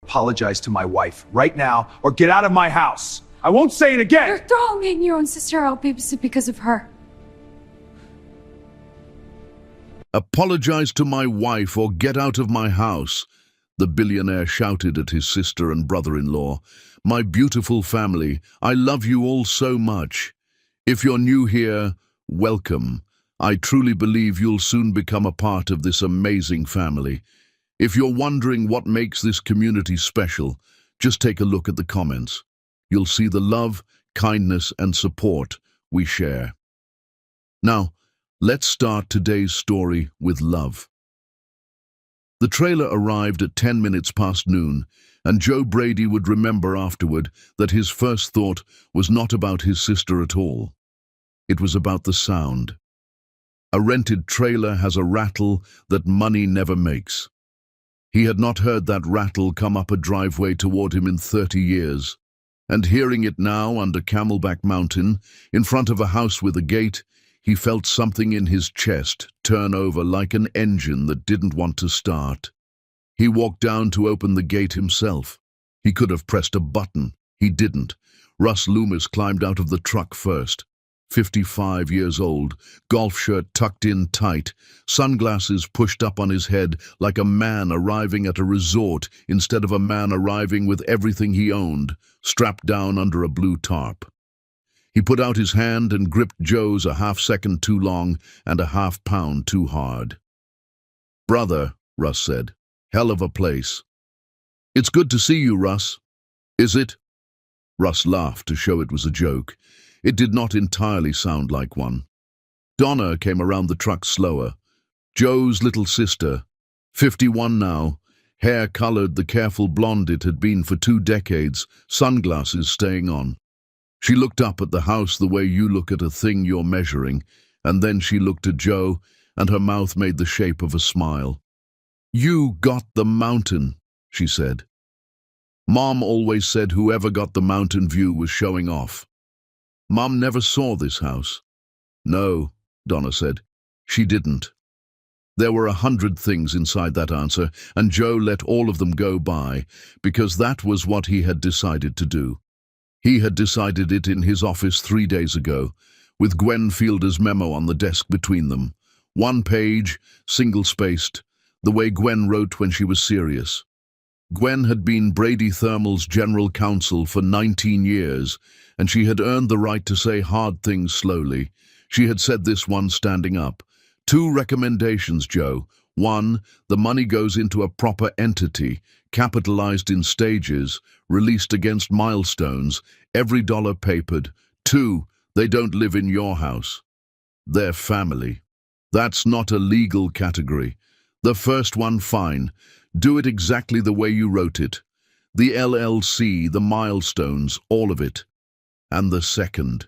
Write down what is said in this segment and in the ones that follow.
Apologize to my wife right now or get out of my house. I won't say it again. You're throwing your own sister out babysit because of her. Apologize to my wife or get out of my house, the billionaire shouted at his sister and brother-in-law. My beautiful family, I love you all so much. If you're new here, welcome. I truly believe you'll soon become a part of this amazing family. If you're wondering what makes this community special, just take a look at the comments. You'll see the love, kindness, and support we share. Now, let's start today's story with love. The trailer arrived at 10 minutes past noon, and Joe Brady would remember afterward that his first thought was not about his sister at all. It was about the sound. A rented trailer has a rattle that money never makes. He had not heard that rattle come up a driveway toward him in 30 years, and hearing it now under Camelback Mountain, in front of a house with a gate, he felt something in his chest turn over like an engine that didn't want to start. He walked down to open the gate himself. He could have pressed a button. He didn't. Russ Loomis climbed out of the truck first. 55 years old, golf shirt tucked in tight, sunglasses pushed up on his head like a man arriving at a resort instead of a man arriving with everything he owned, strapped down under a blue tarp. He put out his hand and gripped Joe's a half-second too long and a half-pound too hard. Brother, Russ said, hell of a place. It's good to see you, Russ. Is it? Russ laughed to show it was a joke. It did not entirely sound like one. Donna came around the truck slower. Joe's little sister, 51 now, hair colored the careful blonde it had been for 2 decades, sunglasses staying on. She looked up at the house the way you look at a thing you're measuring, and then she looked at Joe, and her mouth made the shape of a smile. You got the mountain, she said. Mom always said whoever got the mountain view was showing off. Mom never saw this house. No, Donna said. She didn't. There were 100 things inside that answer, and Joe let all of them go by, because that was what he had decided to do. He had decided it in his office 3 days ago, with Gwen Fielder's memo on the desk between them. 1 page, single-spaced, the way Gwen wrote when she was serious. Gwen had been Brady Thermal's general counsel for 19 years, and she had earned the right to say hard things slowly. She had said this one standing up. 2 recommendations, Joe. 1, the money goes into a proper entity, capitalized in stages, released against milestones, every dollar papered. 2, they don't live in your house. They're family. That's not a legal category. The first one, fine. Do it exactly the way you wrote it. The LLC, the milestones, all of it. And the second.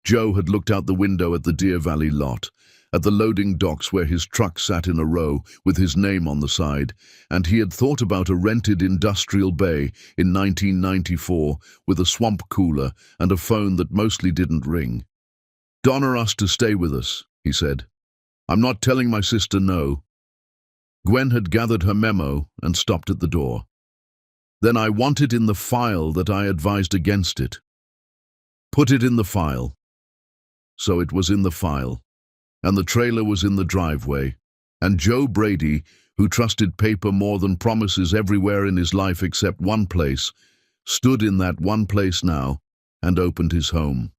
Joe had looked out the window at the Deer Valley lot, at the loading docks where his truck sat in a row with his name on the side, and he had thought about a rented industrial bay in 1994 with a swamp cooler and a phone that mostly didn't ring. Donna asked to stay with us, he said. I'm not telling my sister no. Gwen had gathered her memo and stopped at the door. Then I want it in the file that I advised against it. Put it in the file. So it was in the file, and the trailer was in the driveway, and Joe Brady, who trusted paper more than promises everywhere in his life except one place, stood in that one place now and opened his home.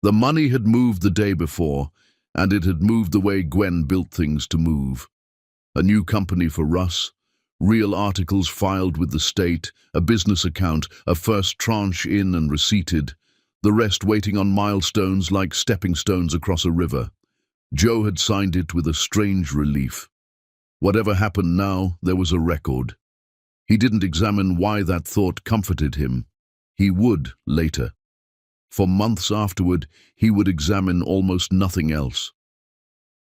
The money had moved the day before, and it had moved the way Gwen built things to move. A new company for Russ, real articles filed with the state, a business account, a first tranche in and receipted, the rest waiting on milestones like stepping stones across a river. Joe had signed it with a strange relief. Whatever happened now, there was a record. He didn't examine why that thought comforted him. He would later. For months afterward, he would examine almost nothing else.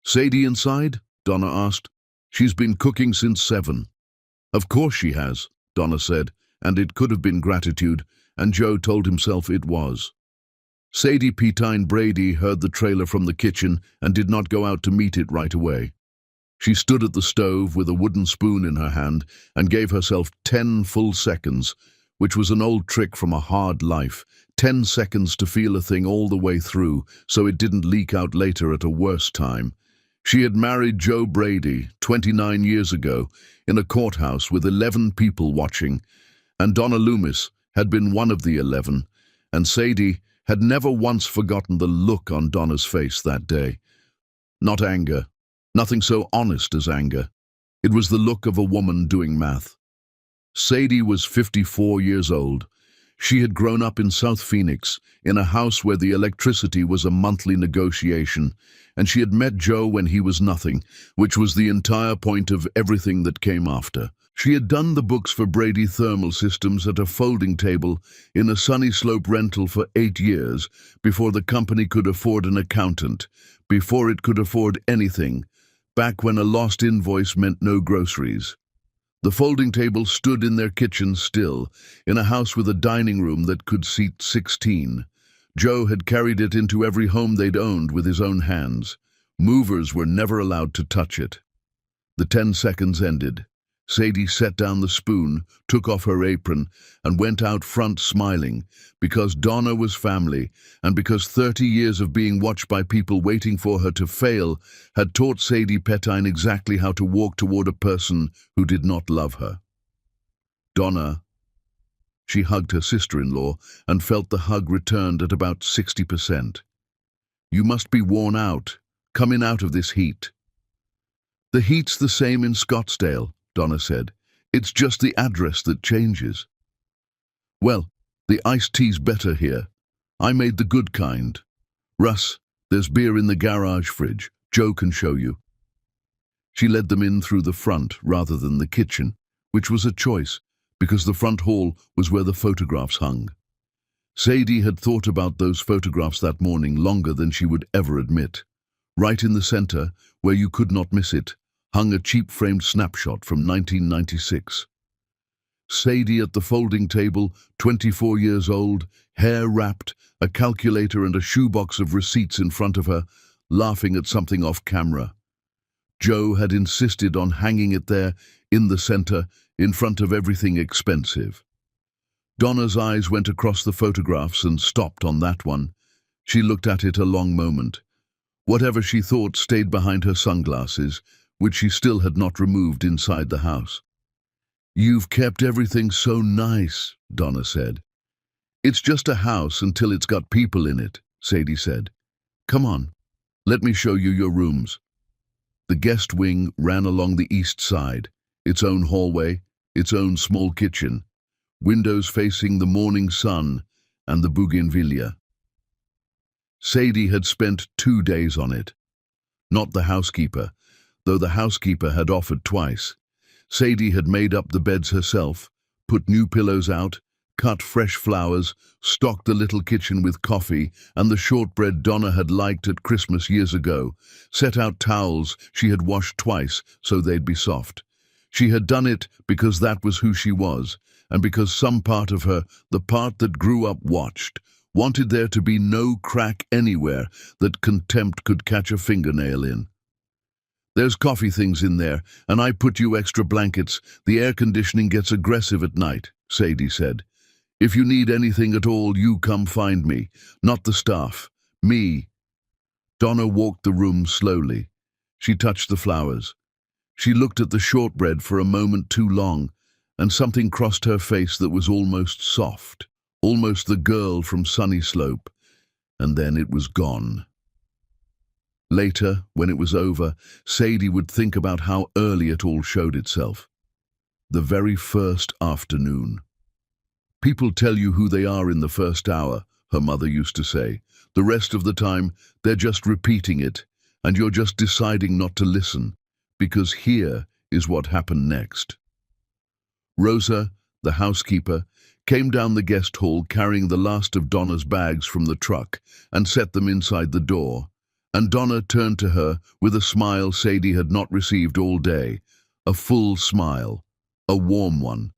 Sadie inside? Donna asked. She's been cooking since 7. Of course she has, Donna said, and it could have been gratitude, and Joe told himself it was. Sadie Petine Brady heard the trailer from the kitchen and did not go out to meet it right away. She stood at the stove with a wooden spoon in her hand and gave herself 10 full seconds, which was an old trick from a hard life. 10 seconds to feel a thing all the way through so it didn't leak out later at a worse time. She had married Joe Brady 29 years ago in a courthouse with 11 people watching, and Donna Loomis had been one of the 11, and Sadie had never once forgotten the look on Donna's face that day. Not anger. Nothing so honest as anger. It was the look of a woman doing math. Sadie was 54 years old. She had grown up in South Phoenix, in a house where the electricity was a monthly negotiation, and she had met Joe when he was nothing, which was the entire point of everything that came after. She had done the books for Brady Thermal Systems at a folding table in a Sunny Slope rental for 8 years before the company could afford an accountant, before it could afford anything, back when a lost invoice meant no groceries. The folding table stood in their kitchen still, in a house with a dining room that could seat 16. Joe had carried it into every home they'd owned with his own hands. Movers were never allowed to touch it. The 10 seconds ended. Sadie set down the spoon, took off her apron, and went out front smiling, because Donna was family, and because 30 years of being watched by people waiting for her to fail had taught Sadie Pettine exactly how to walk toward a person who did not love her. Donna. She hugged her sister-in-law and felt the hug returned at about 60%. You must be worn out, coming out of this heat. The heat's the same in Scottsdale, Donna said. It's just the address that changes. Well, the iced tea's better here. I made the good kind. Russ, there's beer in the garage fridge. Joe can show you. She led them in through the front rather than the kitchen, which was a choice, because the front hall was where the photographs hung. Sadie had thought about those photographs that morning longer than she would ever admit. Right in the center, where you could not miss it, hung a cheap-framed snapshot from 1996. Sadie at the folding table, 24 years old, hair wrapped, a calculator and a shoebox of receipts in front of her, laughing at something off camera. Joe had insisted on hanging it there, in the center, in front of everything expensive. Donna's eyes went across the photographs and stopped on that one. She looked at it a long moment. Whatever she thought stayed behind her sunglasses, which she still had not removed inside the house. You've kept everything so nice, Donna said. It's just a house until it's got people in it, Sadie said. Come on, let me show you your rooms. The guest wing ran along the east side, its own hallway, its own small kitchen, windows facing the morning sun and the bougainvillea. Sadie had spent 2 days on it. Not the housekeeper, though the housekeeper had offered twice. Sadie had made up the beds herself, put new pillows out, cut fresh flowers, stocked the little kitchen with coffee and the shortbread Donna had liked at Christmas years ago, set out towels she had washed twice so they'd be soft. She had done it because that was who she was, and because some part of her, the part that grew up watched, wanted there to be no crack anywhere that contempt could catch a fingernail in. There's coffee things in there, and I put you extra blankets. The air conditioning gets aggressive at night, Sadie said. If you need anything at all, you come find me. Not the staff. Me. Donna walked the room slowly. She touched the flowers. She looked at the shortbread for a moment too long, and something crossed her face that was almost soft, almost the girl from Sunny Slope, and then it was gone. Later, when it was over, Sadie would think about how early it all showed itself. The very first afternoon. People tell you who they are in the first hour, her mother used to say. The rest of the time, they're just repeating it, and you're just deciding not to listen, because here is what happened next. Rosa, the housekeeper, came down the guest hall carrying the last of Donna's bags from the truck and set them inside the door. And Donna turned to her with a smile Sadie had not received all day, a full smile, a warm one.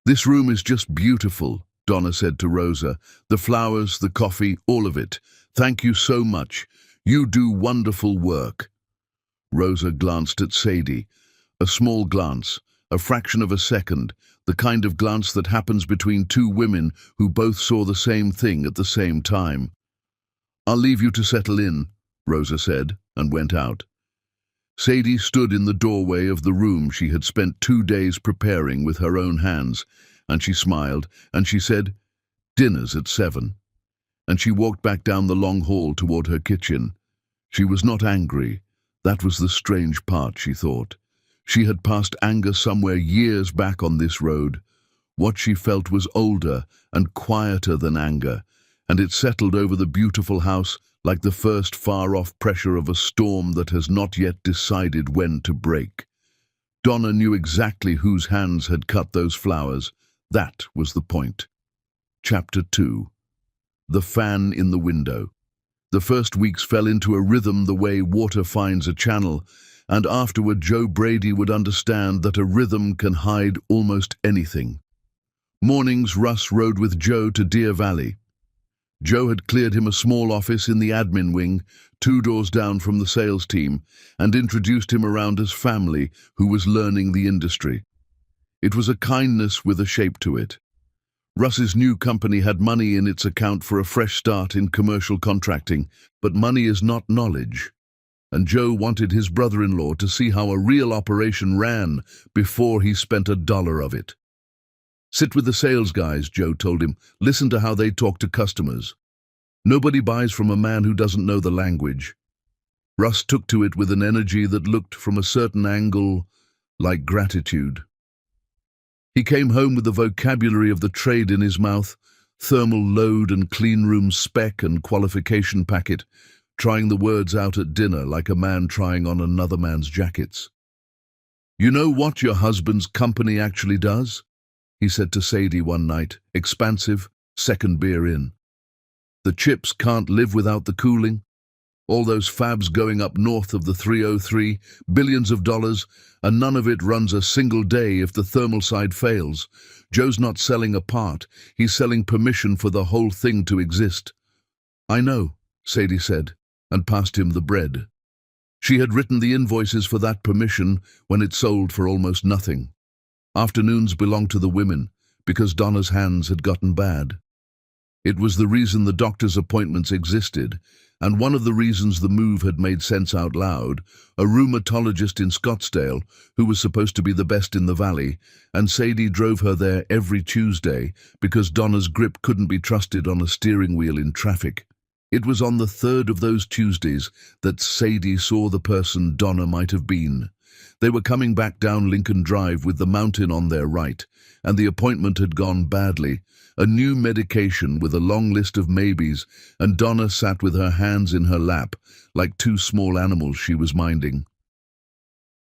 This room is just beautiful, Donna said to Rosa. The flowers, the coffee, all of it. Thank you so much. You do wonderful work. Rosa glanced at Sadie. A small glance, a fraction of a second, the kind of glance that happens between two women who both saw the same thing at the same time. "I'll leave you to settle in," Rosa said, and went out. Sadie stood in the doorway of the room she had spent 2 days preparing with her own hands, and she smiled, and she said, "Dinner's at 7." And she walked back down the long hall toward her kitchen. She was not angry. That was the strange part, she thought. She had passed anger somewhere years back on this road. What she felt was older and quieter than anger, and it settled over the beautiful house like the first far-off pressure of a storm that has not yet decided when to break. Donna knew exactly whose hands had cut those flowers. That was the point. Chapter 2. The fan in the window. The first weeks fell into a rhythm the way water finds a channel, and afterward Joe Brady would understand that a rhythm can hide almost anything. Mornings Russ rode with Joe to Deer Valley. Joe had cleared him a small office in the admin wing, 2 doors down from the sales team, and introduced him around as family who was learning the industry. It was a kindness with a shape to it. Russ's new company had money in its account for a fresh start in commercial contracting, but money is not knowledge. And Joe wanted his brother-in-law to see how a real operation ran before he spent $1 of it. "Sit with the sales guys," Joe told him. "Listen to how they talk to customers. Nobody buys from a man who doesn't know the language." Russ took to it with an energy that looked from a certain angle like gratitude. He came home with the vocabulary of the trade in his mouth, thermal load and cleanroom spec and qualification packet, trying the words out at dinner like a man trying on another man's jackets. "You know what your husband's company actually does?" he said to Sadie one night, expansive, second beer in. "The chips can't live without the cooling. All those fabs going up north of the 303, billions of dollars, and none of it runs a single day if the thermal side fails. Joe's not selling a part, he's selling permission for the whole thing to exist." "I know," Sadie said, and passed him the bread. She had written the invoices for that permission when it sold for almost nothing. Afternoons belonged to the women, because Donna's hands had gotten bad. It was the reason the doctor's appointments existed, and one of the reasons the move had made sense out loud. A rheumatologist in Scottsdale, who was supposed to be the best in the valley, and Sadie drove her there every Tuesday because Donna's grip couldn't be trusted on a steering wheel in traffic. It was on the 3rd of those Tuesdays that Sadie saw the person Donna might have been. They were coming back down Lincoln Drive with the mountain on their right, and the appointment had gone badly. A new medication with a long list of maybes, and Donna sat with her hands in her lap, like 2 small animals she was minding.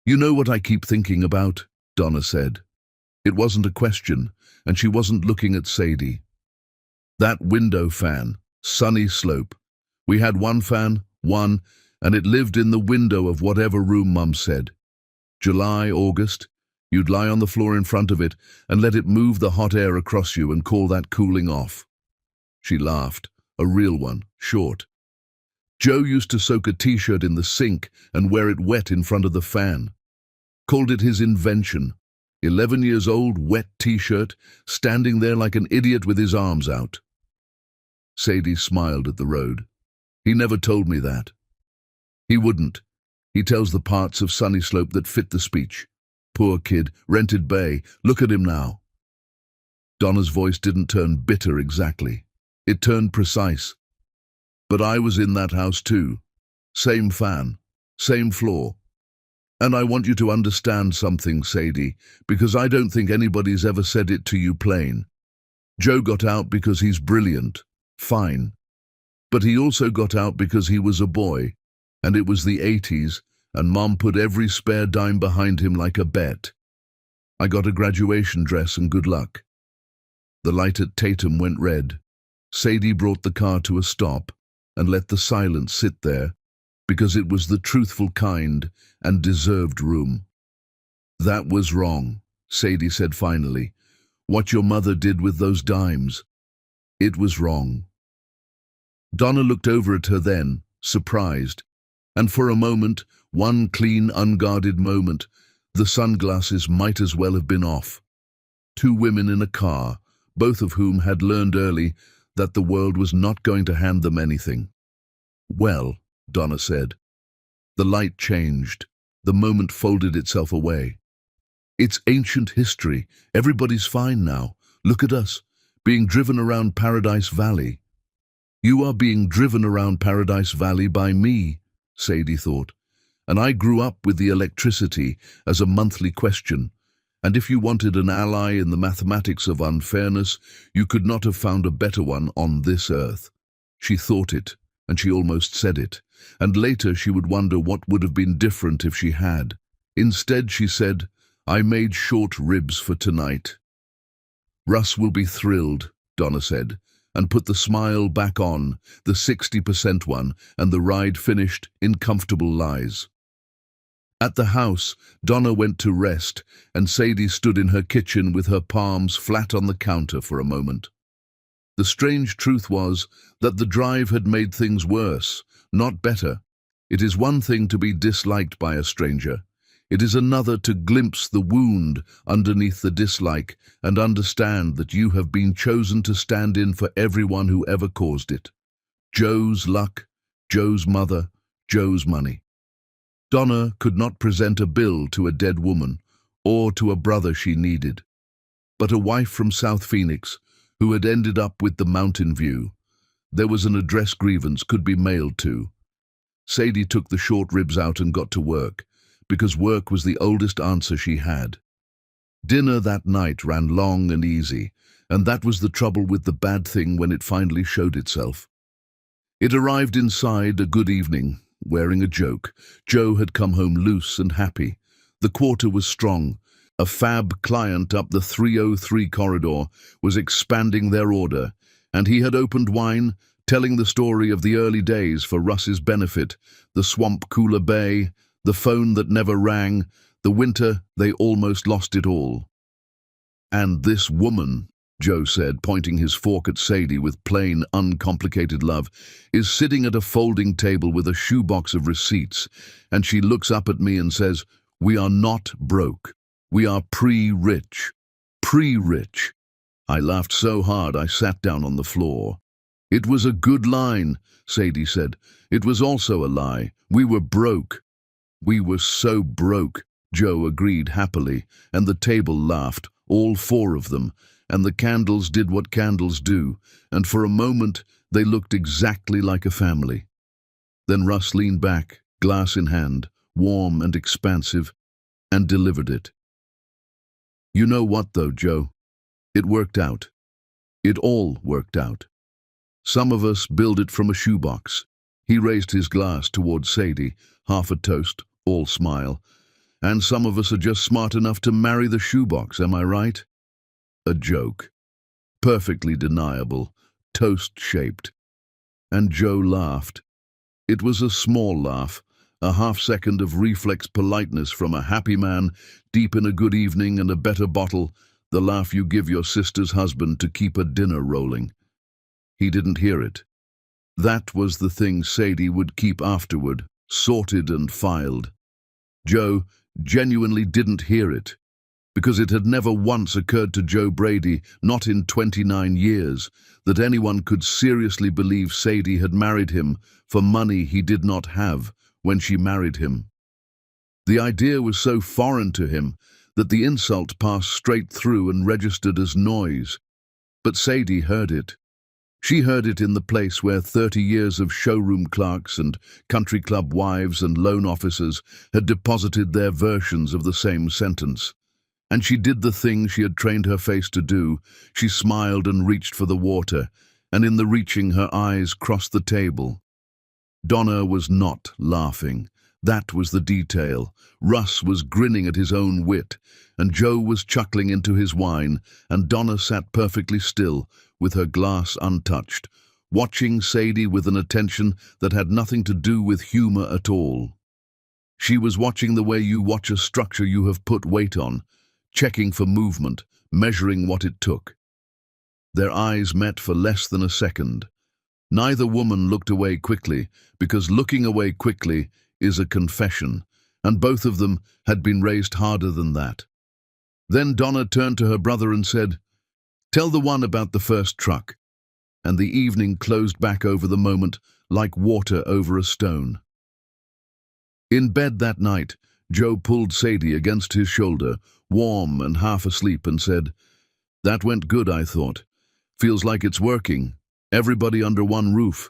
"You know what I keep thinking about?" Donna said. It wasn't a question, and she wasn't looking at Sadie. "That window fan, Sunny Slope. We had one fan, and it lived in the window of whatever room Mum said. July, August, you'd lie on the floor in front of it and let it move the hot air across you and call that cooling off." She laughed, a real one, short. "Joe used to soak a t-shirt in the sink and wear it wet in front of the fan. Called it his invention. 11 years old, wet t-shirt, standing there like an idiot with his arms out." Sadie smiled at the road. "He never told me that." "He wouldn't. He tells the parts of Sunny Slope that fit the speech. Poor kid, rented bay, look at him now." Donna's voice didn't turn bitter exactly. It turned precise. "But I was in that house too. Same fan, same floor. And I want you to understand something, Sadie, because I don't think anybody's ever said it to you plain. Joe got out because he's brilliant, fine. But he also got out because he was a boy, and it was the 80s, and Mom put every spare dime behind him like a bet. I got a graduation dress and good luck." The light at Tatum went red. Sadie brought the car to a stop and let the silence sit there, because it was the truthful kind and deserved room. "That was wrong," Sadie said finally. "What your mother did with those dimes. It was wrong." Donna looked over at her then, surprised, And for a moment, one clean, unguarded moment, the sunglasses might as well have been off. Two women in a car, both of whom had learned early that the world was not going to hand them anything. "Well," Donna said. The light changed. The moment folded itself away. "It's ancient history. Everybody's fine now. Look at us, being driven around Paradise Valley." "You are being driven around Paradise Valley by me," Sadie thought. "And I grew up with the electricity as a monthly question. And if you wanted an ally in the mathematics of unfairness, you could not have found a better one on this earth." She thought it, and she almost said it. And later she would wonder what would have been different if she had. Instead, she said, "I made short ribs for tonight." "Russ will be thrilled," Donna said, and put the smile back on, the 60% one, and the ride finished in comfortable lies. At the house, Donna went to rest, and Sadie stood in her kitchen with her palms flat on the counter for a moment. The strange truth was that the drive had made things worse, not better. It is one thing to be disliked by a stranger. It is another to glimpse the wound underneath the dislike and understand that you have been chosen to stand in for everyone who ever caused it. Joe's luck, Joe's mother, Joe's money. Donna could not present a bill to a dead woman or to a brother she needed, but a wife from South Phoenix who had ended up with the mountain view. There was an address grievance could be mailed to. Sadie took the short ribs out and got to work, because work was the oldest answer she had. Dinner that night ran long and easy, and that was the trouble with the bad thing when it finally showed itself. It arrived inside a good evening, wearing a joke. Joe had come home loose and happy. The quarter was strong. A fab client up the 303 corridor was expanding their order, and he had opened wine, telling the story of the early days for Russ's benefit, the swamp cooler bay, the phone that never rang, the winter they almost lost it all. "And this woman," Joe said, pointing his fork at Sadie with plain, uncomplicated love, "is sitting at a folding table with a shoebox of receipts, and she looks up at me and says, 'We are not broke. We are pre-rich. Pre-rich.'" I laughed so hard I sat down on the floor. "It was a good line," Sadie said. "It was also a lie. We were broke." "We were so broke," Joe agreed happily, and the table laughed, all four of them, and the candles did what candles do, and for a moment they looked exactly like a family. Then Russ leaned back, glass in hand, warm and expansive, and delivered it. "You know what, though, Joe? It worked out. It all worked out. Some of us build it from a shoebox." He raised his glass towards Sadie, half a toast, all smile. "And some of us are just smart enough to marry the shoebox, am I right?" A joke. Perfectly deniable, toast-shaped. And Joe laughed. It was a small laugh, a half-second of reflex politeness from a happy man deep in a good evening and a better bottle, the laugh you give your sister's husband to keep a dinner rolling. He didn't hear it. That was the thing Sadie would keep afterward, sorted and filed. Joe genuinely didn't hear it, because it had never once occurred to Joe Brady, not in 29 years, that anyone could seriously believe Sadie had married him for money he did not have when she married him. The idea was so foreign to him that the insult passed straight through and registered as noise. But Sadie heard it. She heard it in the place where 30 years of showroom clerks and country club wives and loan officers had deposited their versions of the same sentence. And she did the thing she had trained her face to do. She smiled and reached for the water, and in the reaching her eyes crossed the table. Donna was not laughing. That was the detail. Russ was grinning at his own wit, and Joe was chuckling into his wine, and Donna sat perfectly still, with her glass untouched, watching Sadie with an attention that had nothing to do with humor at all. She was watching the way you watch a structure you have put weight on, checking for movement, measuring what it took. Their eyes met for less than a second. Neither woman looked away quickly, because looking away quickly is a confession, and both of them had been raised harder than that. Then Donna turned to her brother and said, "Tell the one about the first truck." And the evening closed back over the moment like water over a stone. In bed that night, Joe pulled Sadie against his shoulder, warm and half asleep, and said, "That went good, I thought. Feels like it's working. Everybody under one roof."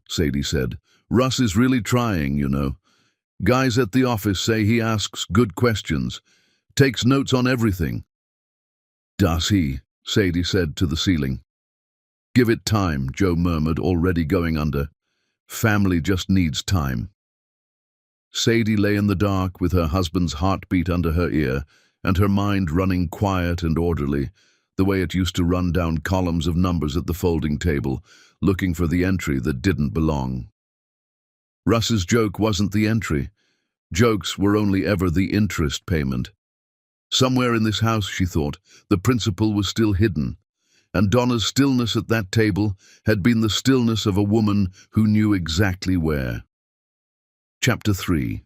Sadie said. "Russ is really trying, you know. Guys at the office say he asks good questions, takes notes on everything." "Does he?" Sadie said to the ceiling. "Give it time," Joe murmured, already going under. "Family just needs time." Sadie lay in the dark with her husband's heartbeat under her ear and her mind running quiet and orderly, the way it used to run down columns of numbers at the folding table, looking for the entry that didn't belong. Russ's joke wasn't the entry. Jokes were only ever the interest payment. Somewhere in this house, she thought, the principal was still hidden, and Donna's stillness at that table had been the stillness of a woman who knew exactly where. Chapter 3.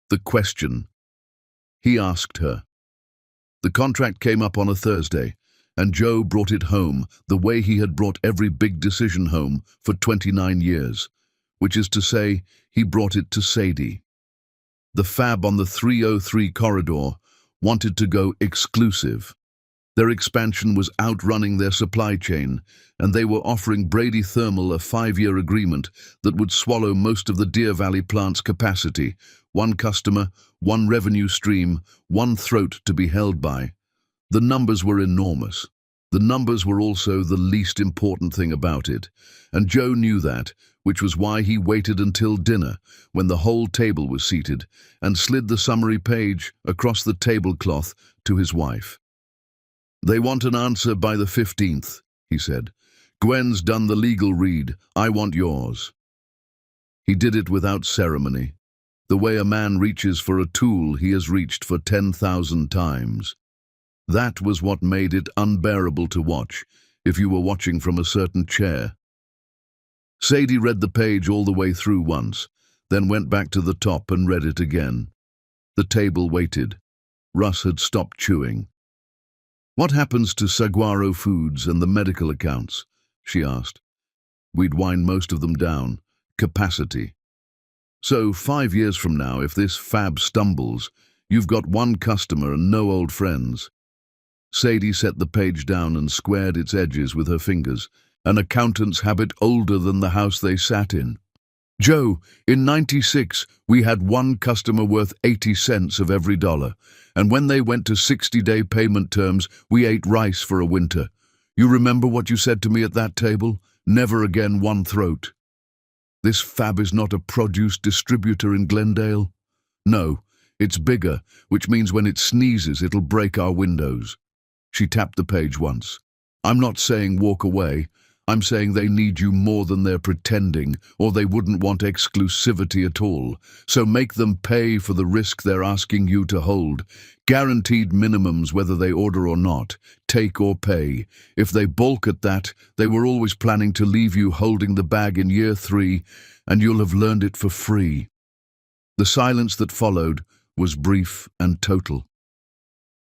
The question. He asked her. The contract came up on a Thursday, and Joe brought it home the way he had brought every big decision home for 29 years, which is to say, he brought it to Sadie. The fab on the 303 corridor wanted to go exclusive. Their expansion was outrunning their supply chain, and they were offering Brady Thermal a 5-year agreement that would swallow most of the Deer Valley plant's capacity, one customer, one revenue stream, one throat to be held by. The numbers were enormous. The numbers were also the least important thing about it, and Joe knew that, which was why he waited until dinner, when the whole table was seated, and slid the summary page across the tablecloth to his wife. "They want an answer by the 15th, he said. "Gwen's done the legal read. I want yours." He did it without ceremony, the way a man reaches for a tool he has reached for 10,000 times. That was what made it unbearable to watch, if you were watching from a certain chair. Sadie read the page all the way through once, then went back to the top and read it again. The table waited. Russ had stopped chewing. "What happens to Saguaro Foods and the medical accounts?" she asked. "We'd wind most of them down. Capacity. So 5 years from now, if this fab stumbles, you've got one customer and no old friends." Sadie set the page down and squared its edges with her fingers, an accountant's habit older than the house they sat in. "Joe, in '96, we had one customer worth 80 cents of every dollar, and when they went to 60-day payment terms, we ate rice for a winter. You remember what you said to me at that table? Never again one throat. This fab is not a produce distributor in Glendale. No, it's bigger, which means when it sneezes, it'll break our windows." She tapped the page once. "I'm not saying walk away. I'm saying they need you more than they're pretending, or they wouldn't want exclusivity at all. So make them pay for the risk they're asking you to hold. Guaranteed minimums whether they order or not. Take or pay. If they balk at that, they were always planning to leave you holding the bag in year 3, and you'll have learned it for free." The silence that followed was brief and total.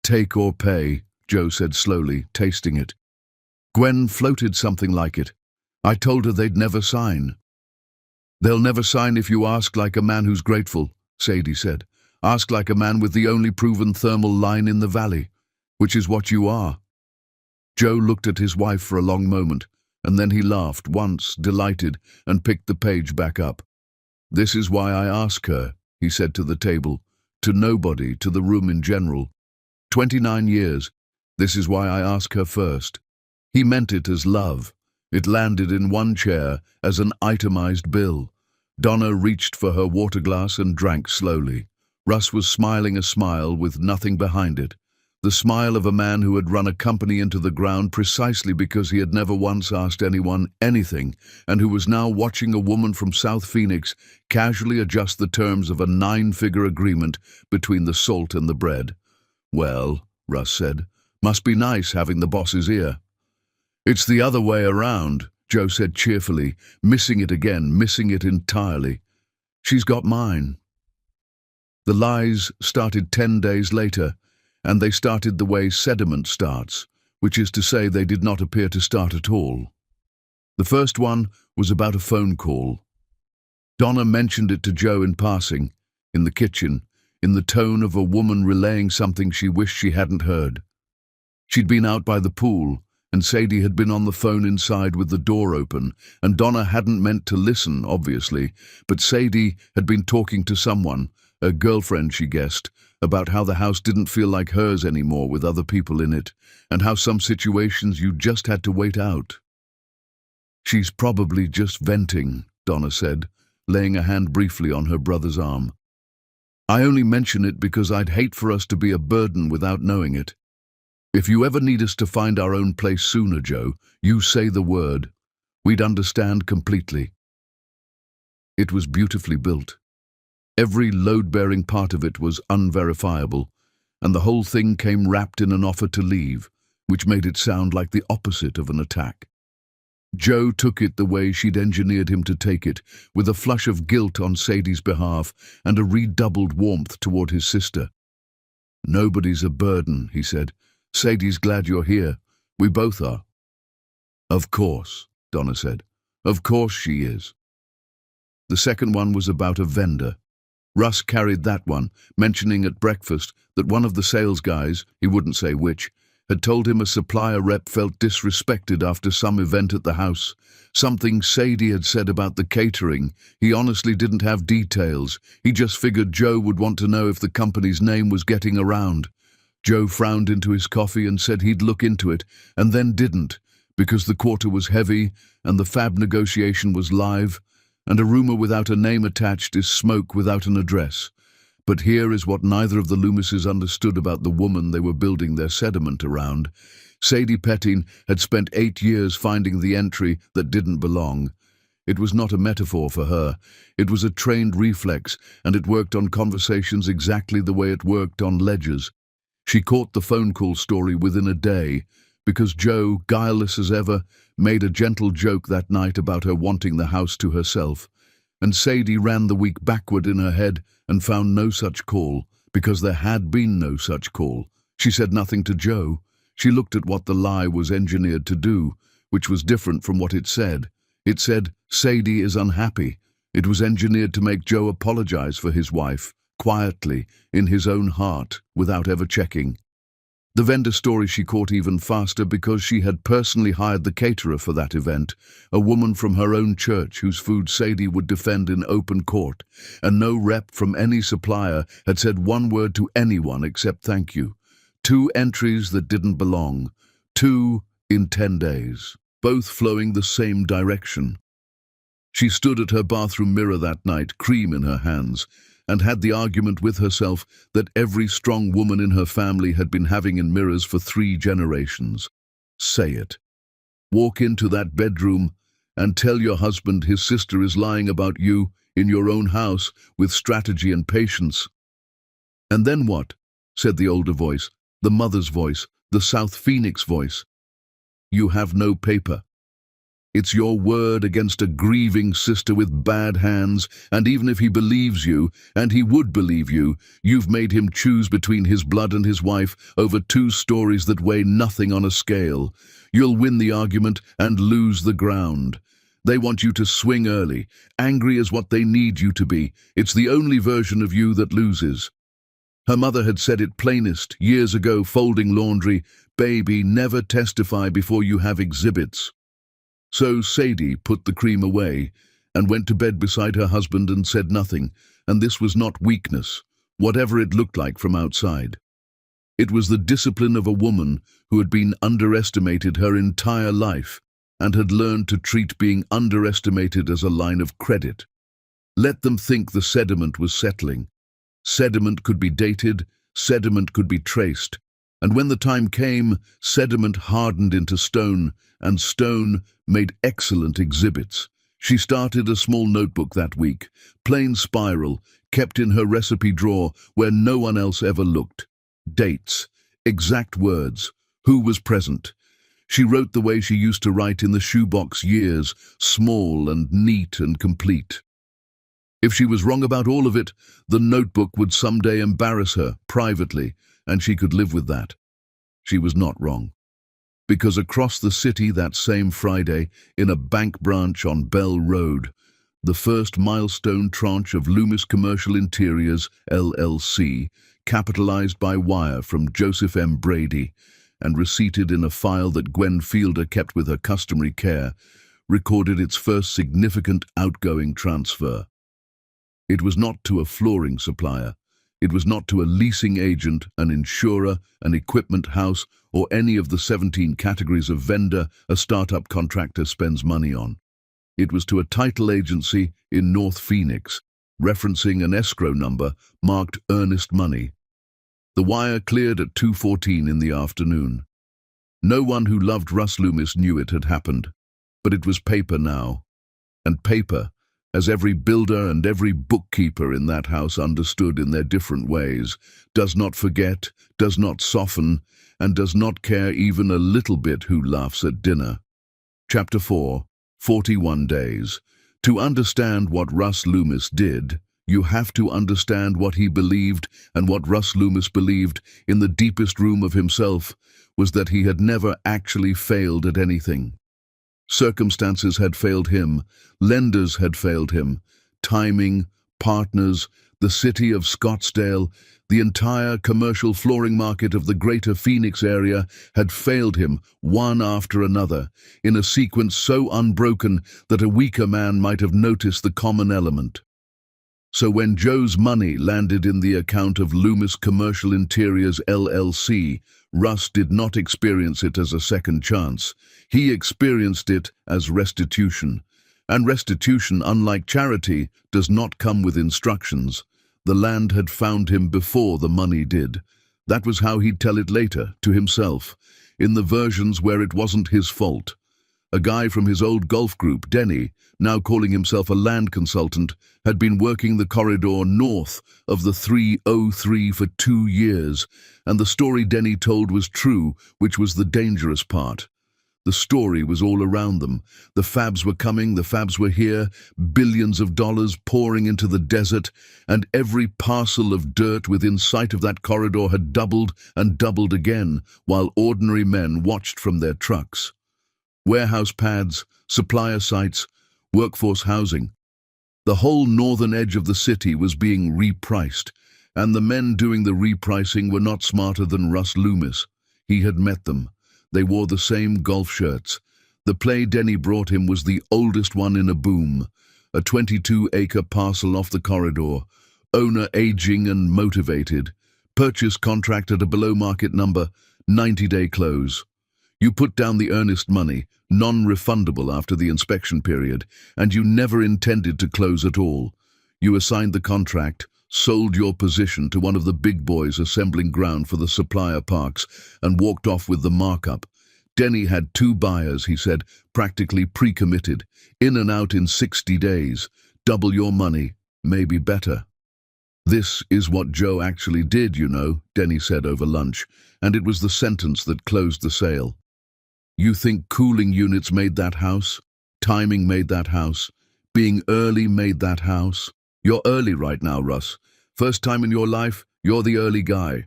"Take or pay," Joe said slowly, tasting it. "Gwen floated something like it. I told her they'd never sign." "They'll never sign if you ask like a man who's grateful," Sadie said. "Ask like a man with the only proven thermal line in the valley, which is what you are." Joe looked at his wife for a long moment, and then he laughed once, delighted, and picked the page back up. "This is why I ask her," he said to the table, to nobody, to the room in general. 29 years. This is why I ask her first. He meant it as love. It landed in one chair as an itemized bill. Donna reached for her water glass and drank slowly. Russ was smiling a smile with nothing behind it. The smile of a man who had run a company into the ground precisely because he had never once asked anyone anything, and who was now watching a woman from South Phoenix casually adjust the terms of a 9-figure agreement between the salt and the bread. "Well," Russ said, "must be nice having the boss's ear." "It's the other way around," Joe said cheerfully, missing it again, missing it entirely. She's got mine. The lies started 10 days later, and they started the way sediment starts, which is to say they did not appear to start at all. The first one was about a phone call. Donna mentioned it to Joe in passing, in the kitchen, in the tone of a woman relaying something she wished she hadn't heard. She'd been out by the pool, and Sadie had been on the phone inside with the door open, and Donna hadn't meant to listen, obviously, but Sadie had been talking to someone, a girlfriend she guessed, about how the house didn't feel like hers anymore with other people in it, and how some situations you just had to wait out. She's probably just venting, Donna said, laying a hand briefly on her brother's arm. I only mention it because I'd hate for us to be a burden without knowing it. If you ever need us to find our own place sooner, Joe, you say the word. We'd understand completely. It was beautifully built. Every load-bearing part of it was unverifiable, and the whole thing came wrapped in an offer to leave, which made it sound like the opposite of an attack. Joe took it the way she'd engineered him to take it, with a flush of guilt on Sadie's behalf and a redoubled warmth toward his sister. Nobody's a burden, he said. Sadie's glad you're here. We both are. Of course, Donna said. Of course she is. The second one was about a vendor. Russ carried that one, mentioning at breakfast that one of the sales guys, he wouldn't say which, had told him a supplier rep felt disrespected after some event at the house. Something Sadie had said about the catering. He honestly didn't have details. He just figured Joe would want to know if the company's name was getting around. Joe frowned into his coffee and said he'd look into it, and then didn't, because the quarter was heavy and the fab negotiation was live, and a rumor without a name attached is smoke without an address. But here is what neither of the Loomises understood about the woman they were building their sediment around. Sadie Pettin had spent 8 years finding the entry that didn't belong. It was not a metaphor for her. It was a trained reflex, and it worked on conversations exactly the way it worked on ledgers. She caught the phone call story within a day, because Joe, guileless as ever, made a gentle joke that night about her wanting the house to herself. And Sadie ran the week backward in her head and found no such call, because there had been no such call. She said nothing to Joe. She looked at what the lie was engineered to do, which was different from what it said. It said, Sadie is unhappy. It was engineered to make Joe apologize for his wife, quietly, in his own heart, without ever checking. The vendor story she caught even faster because she had personally hired the caterer for that event, a woman from her own church whose food Sadie would defend in open court, and no rep from any supplier had said one word to anyone except thank you. 2 entries that didn't belong. 2 in 10 days, both flowing the same direction. She stood at her bathroom mirror that night, cream in her hands, and had the argument with herself that every strong woman in her family had been having in mirrors for 3 generations. Say it. Walk into that bedroom and tell your husband his sister is lying about you in your own house with strategy and patience. And then what? Said the older voice, the mother's voice, the South Phoenix voice. You have no paper. It's your word against a grieving sister with bad hands, and even if he believes you, and he would believe you, you've made him choose between his blood and his wife over 2 stories that weigh nothing on a scale. You'll win the argument and lose the ground. They want you to swing early. Angry is what they need you to be. It's the only version of you that loses. Her mother had said it plainest years ago, folding laundry, baby, never testify before you have exhibits. So Sadie put the cream away and went to bed beside her husband and said nothing, and this was not weakness, whatever it looked like from outside. It was the discipline of a woman who had been underestimated her entire life and had learned to treat being underestimated as a line of credit. Let them think the sediment was settling. Sediment could be dated, sediment could be traced, and when the time came, sediment hardened into stone, and stone made excellent exhibits. She started a small notebook that week, plain spiral, kept in her recipe drawer where no one else ever looked. Dates, exact words, who was present. She wrote the way she used to write in the shoebox years, small and neat and complete. If she was wrong about all of it, the notebook would someday embarrass her, privately, and she could live with that. She was not wrong. Because across the city that same Friday, in a bank branch on Bell Road, the first milestone tranche of Loomis Commercial Interiors, LLC, capitalized by wire from Joseph M. Brady, and receipted in a file that Gwen Fielder kept with her customary care, recorded its first significant outgoing transfer. It was not to a flooring supplier. It was not to a leasing agent, an insurer, an equipment house, or any of the 17 categories of vendor a startup contractor spends money on. It was to a title agency in North Phoenix, referencing an escrow number marked earnest money. The wire cleared at 2:14 in the afternoon. No one who loved Russ Loomis knew it had happened, but it was paper now. And paper, as every builder and every bookkeeper in that house understood in their different ways, does not forget, does not soften, and does not care even a little bit who laughs at dinner. Chapter 4, 41 Days. To understand what Russ Loomis did, you have to understand what he believed, and what Russ Loomis believed in the deepest room of himself was that he had never actually failed at anything. Circumstances had failed him, lenders had failed him, timing, partners, the city of Scottsdale, the entire commercial flooring market of the greater Phoenix area had failed him, one after another, in a sequence so unbroken that a weaker man might have noticed the common element. So when Joe's money landed in the account of Loomis Commercial Interiors LLC, Russ did not experience it as a second chance. He experienced it as restitution. And restitution, unlike charity, does not come with instructions. The land had found him before the money did. That was how he'd tell it later, to himself, in the versions where it wasn't his fault. A guy from his old golf group, Denny, now calling himself a land consultant, had been working the corridor north of the 303 for 2 years, and the story Denny told was true, which was the dangerous part. The story was all around them. The fabs were coming, the fabs were here, billions of dollars pouring into the desert, and every parcel of dirt within sight of that corridor had doubled and doubled again, while ordinary men watched from their trucks. Warehouse pads, supplier sites, workforce housing. The whole northern edge of the city was being repriced, and the men doing the repricing were not smarter than Russ Loomis. He had met them. They wore the same golf shirts. The play Denny brought him was the oldest one in a boom, a 22-acre parcel off the corridor, owner aging and motivated, purchase contract at a below-market number, 90-day close. You put down the earnest money, non-refundable after the inspection period, and you never intended to close at all. You assigned the contract, sold your position to one of the big boys assembling ground for the supplier parks, and walked off with the markup. Denny had 2 buyers, he said, practically pre-committed, in and out in 60 days. Double your money, maybe better. This is what Joe actually did, you know, Denny said over lunch, and it was the sentence that closed the sale. You think cooling units made that house? Timing made that house? Being early made that house? You're early right now, Russ. First time in your life, you're the early guy.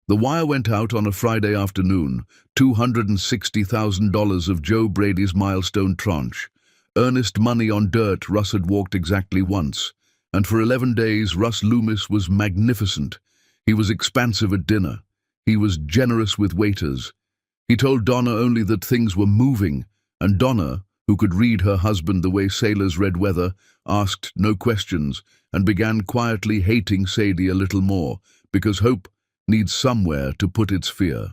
The wire went out on a Friday afternoon, $260,000 of Joe Brady's milestone tranche. Earnest money on dirt Russ had walked exactly once. And for 11 days, Russ Loomis was magnificent. He was expansive at dinner. He was generous with waiters. He told Donna only that things were moving, and Donna, who could read her husband the way sailors read weather, asked no questions and began quietly hating Sadie a little more, because hope needs somewhere to put its fear.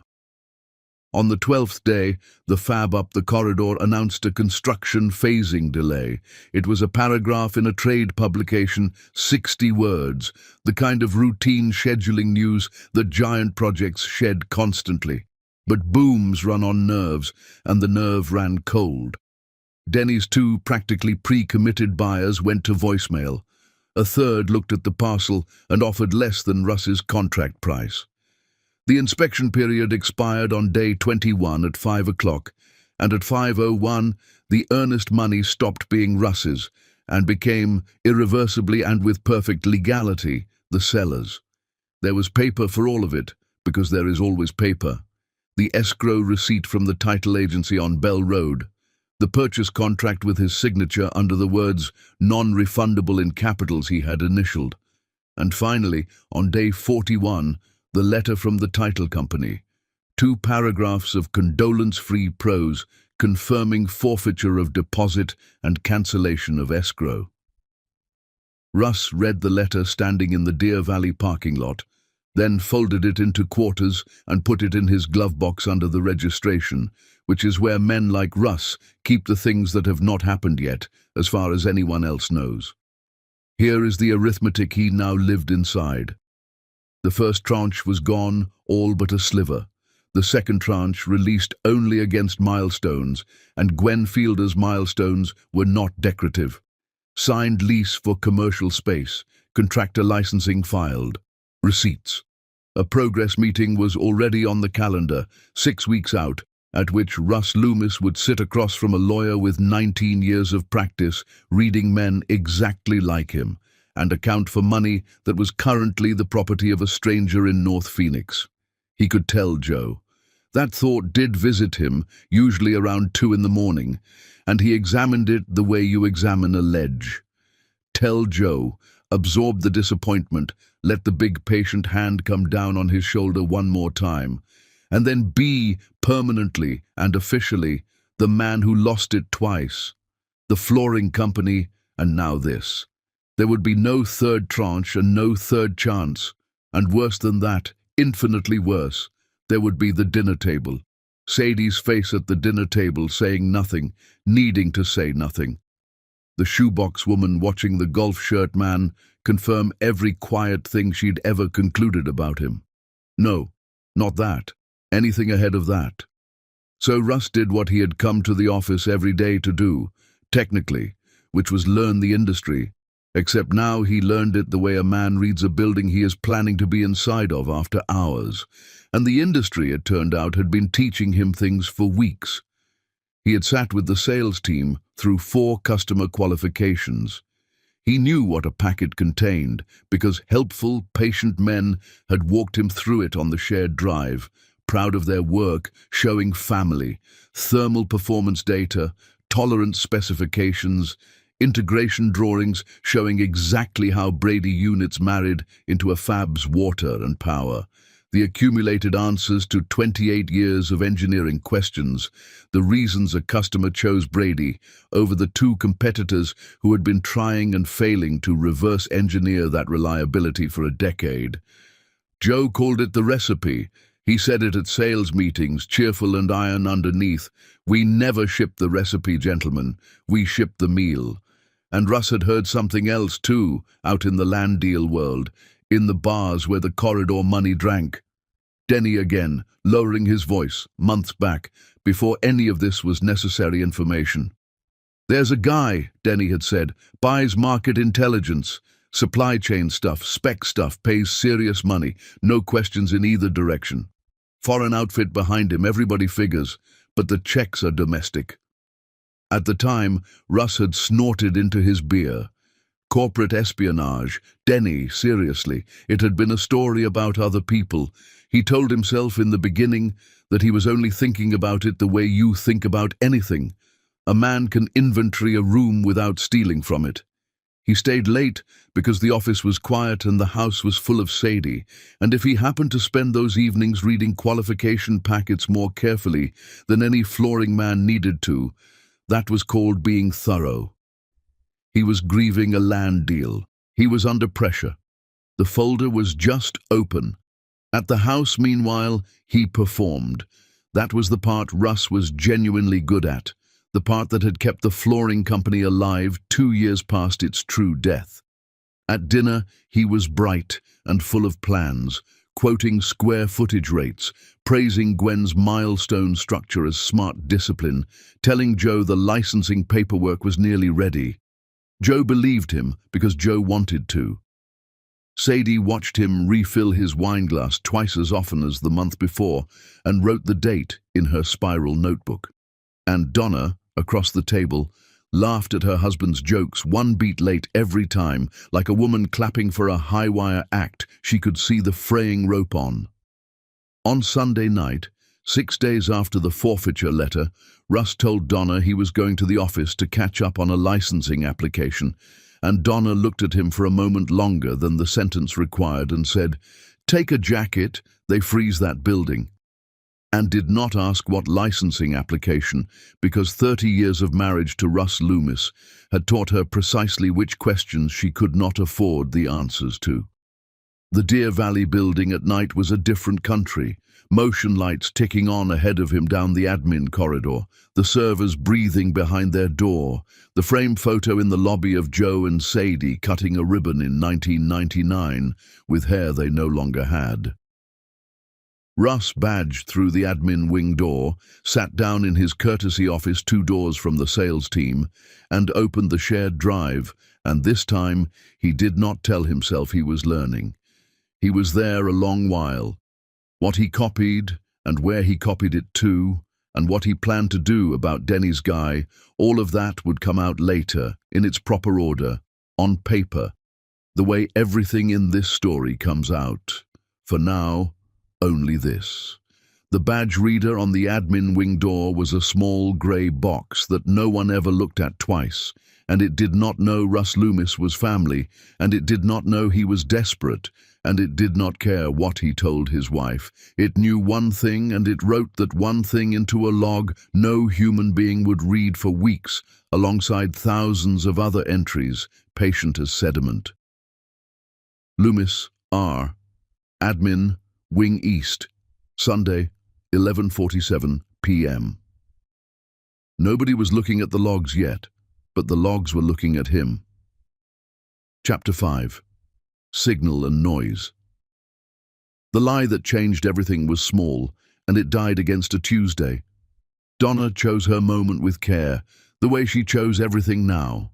On the 12th day, the fab up the corridor announced a construction phasing delay. It was a paragraph in a trade publication, 60 words, the kind of routine scheduling news that giant projects shed constantly. But booms run on nerves, and the nerve ran cold. Denny's 2 practically pre-committed buyers went to voicemail. A third looked at the parcel and offered less than Russ's contract price. The inspection period expired on day 21 at 5 o'clock, and at 5:01 the earnest money stopped being Russ's and became, irreversibly and with perfect legality, the seller's. There was paper for all of it, because there is always paper. The escrow receipt from the title agency on Bell Road, the purchase contract with his signature under the words non-refundable in capitals he had initialed, and finally, on day 41, the letter from the title company, 2 paragraphs of condolence-free prose confirming forfeiture of deposit and cancellation of escrow. Russ read the letter standing in the Deer Valley parking lot, then folded it into quarters and put it in his glove box under the registration, which is where men like Russ keep the things that have not happened yet, as far as anyone else knows. Here is the arithmetic he now lived inside. The first tranche was gone, all but a sliver. The second tranche released only against milestones, and Gwen Fielder's milestones were not decorative. Signed lease for commercial space, contractor licensing filed. Receipts. A progress meeting was already on the calendar, 6 weeks out, at which Russ Loomis would sit across from a lawyer with 19 years of practice, reading men exactly like him, and account for money that was currently the property of a stranger in North Phoenix. He could tell Joe. That thought did visit him, usually around 2 in the morning, and he examined it the way you examine a ledge. Tell Joe, absorb the disappointment, let the big patient hand come down on his shoulder one more time, and then be, permanently and officially, the man who lost it twice. The flooring company, and now this. There would be no third tranche and no third chance, and worse than that, infinitely worse, there would be the dinner table. Sadie's face at the dinner table saying nothing, needing to say nothing. The shoebox woman watching the golf shirt man confirm every quiet thing she'd ever concluded about him. No, not that. Anything ahead of that. So Russ did what he had come to the office every day to do, technically, which was learn the industry, except now he learned it the way a man reads a building he is planning to be inside of after hours, and the industry, it turned out, had been teaching him things for weeks. He had sat with the sales team through 4 customer qualifications. He knew what a packet contained because helpful, patient men had walked him through it on the shared drive, proud of their work, showing family, thermal performance data, tolerance specifications, integration drawings showing exactly how Brady units married into a fab's water and power, the accumulated answers to 28 years of engineering questions, the reasons a customer chose Brady over the 2 competitors who had been trying and failing to reverse engineer that reliability for a decade. Joe called it the recipe. He said it at sales meetings, cheerful and iron underneath. We never ship the recipe, gentlemen. We ship the meal. And Russ had heard something else too, out in the land deal world, in the bars where the corridor money drank. Denny again, lowering his voice, months back, before any of this was necessary information. There's a guy, Denny had said, buys market intelligence, supply chain stuff, spec stuff, pays serious money, no questions in either direction. Foreign outfit behind him, everybody figures, but the checks are domestic. At the time, Russ had snorted into his beer. Corporate espionage. Denny, seriously, it had been a story about other people. He told himself in the beginning that he was only thinking about it the way you think about anything. A man can inventory a room without stealing from it. He stayed late because the office was quiet and the house was full of Sadie, and if he happened to spend those evenings reading qualification packets more carefully than any flooring man needed to, that was called being thorough. He was grieving a land deal. He was under pressure. The folder was just open. At the house, meanwhile, he performed. That was the part Russ was genuinely good at, the part that had kept the flooring company alive 2 years past its true death. At dinner, he was bright and full of plans, quoting square footage rates, praising Gwen's milestone structure as smart discipline, telling Joe the licensing paperwork was nearly ready. Joe believed him because Joe wanted to. Sadie watched him refill his wineglass twice as often as the month before and wrote the date in her spiral notebook. And Donna, across the table, laughed at her husband's jokes 1 beat late every time, like a woman clapping for a high-wire act she could see the fraying rope on. On Sunday night, 6 days after the forfeiture letter, Russ told Donna he was going to the office to catch up on a licensing application, and Donna looked at him for a moment longer than the sentence required and said, "Take a jacket, they freeze that building," and did not ask what licensing application, because 30 years of marriage to Russ Loomis had taught her precisely which questions she could not afford the answers to. The Deer Valley building at night was a different country, motion lights ticking on ahead of him down the admin corridor, the servers breathing behind their door, the framed photo in the lobby of Joe and Sadie cutting a ribbon in 1999 with hair they no longer had. Russ badged through the admin wing door, sat down in his courtesy office 2 doors from the sales team, and opened the shared drive, and this time he did not tell himself he was learning. He was there a long while. What he copied, and where he copied it to, and what he planned to do about Denny's guy, all of that would come out later, in its proper order, on paper, the way everything in this story comes out. For now, only this. The badge reader on the admin wing door was a small grey box that no one ever looked at twice, and it did not know Russ Loomis was family, and it did not know he was desperate, and it did not care what he told his wife. It knew one thing, and it wrote that one thing into a log no human being would read for weeks, alongside thousands of other entries, patient as sediment. Loomis, R. Admin, Wing East, Sunday, 11:47 p.m. Nobody was looking at the logs yet, but the logs were looking at him. Chapter 5. Signal and Noise. The lie that changed everything was small, and it died against a Tuesday. Donna chose her moment with care, the way she chose everything now.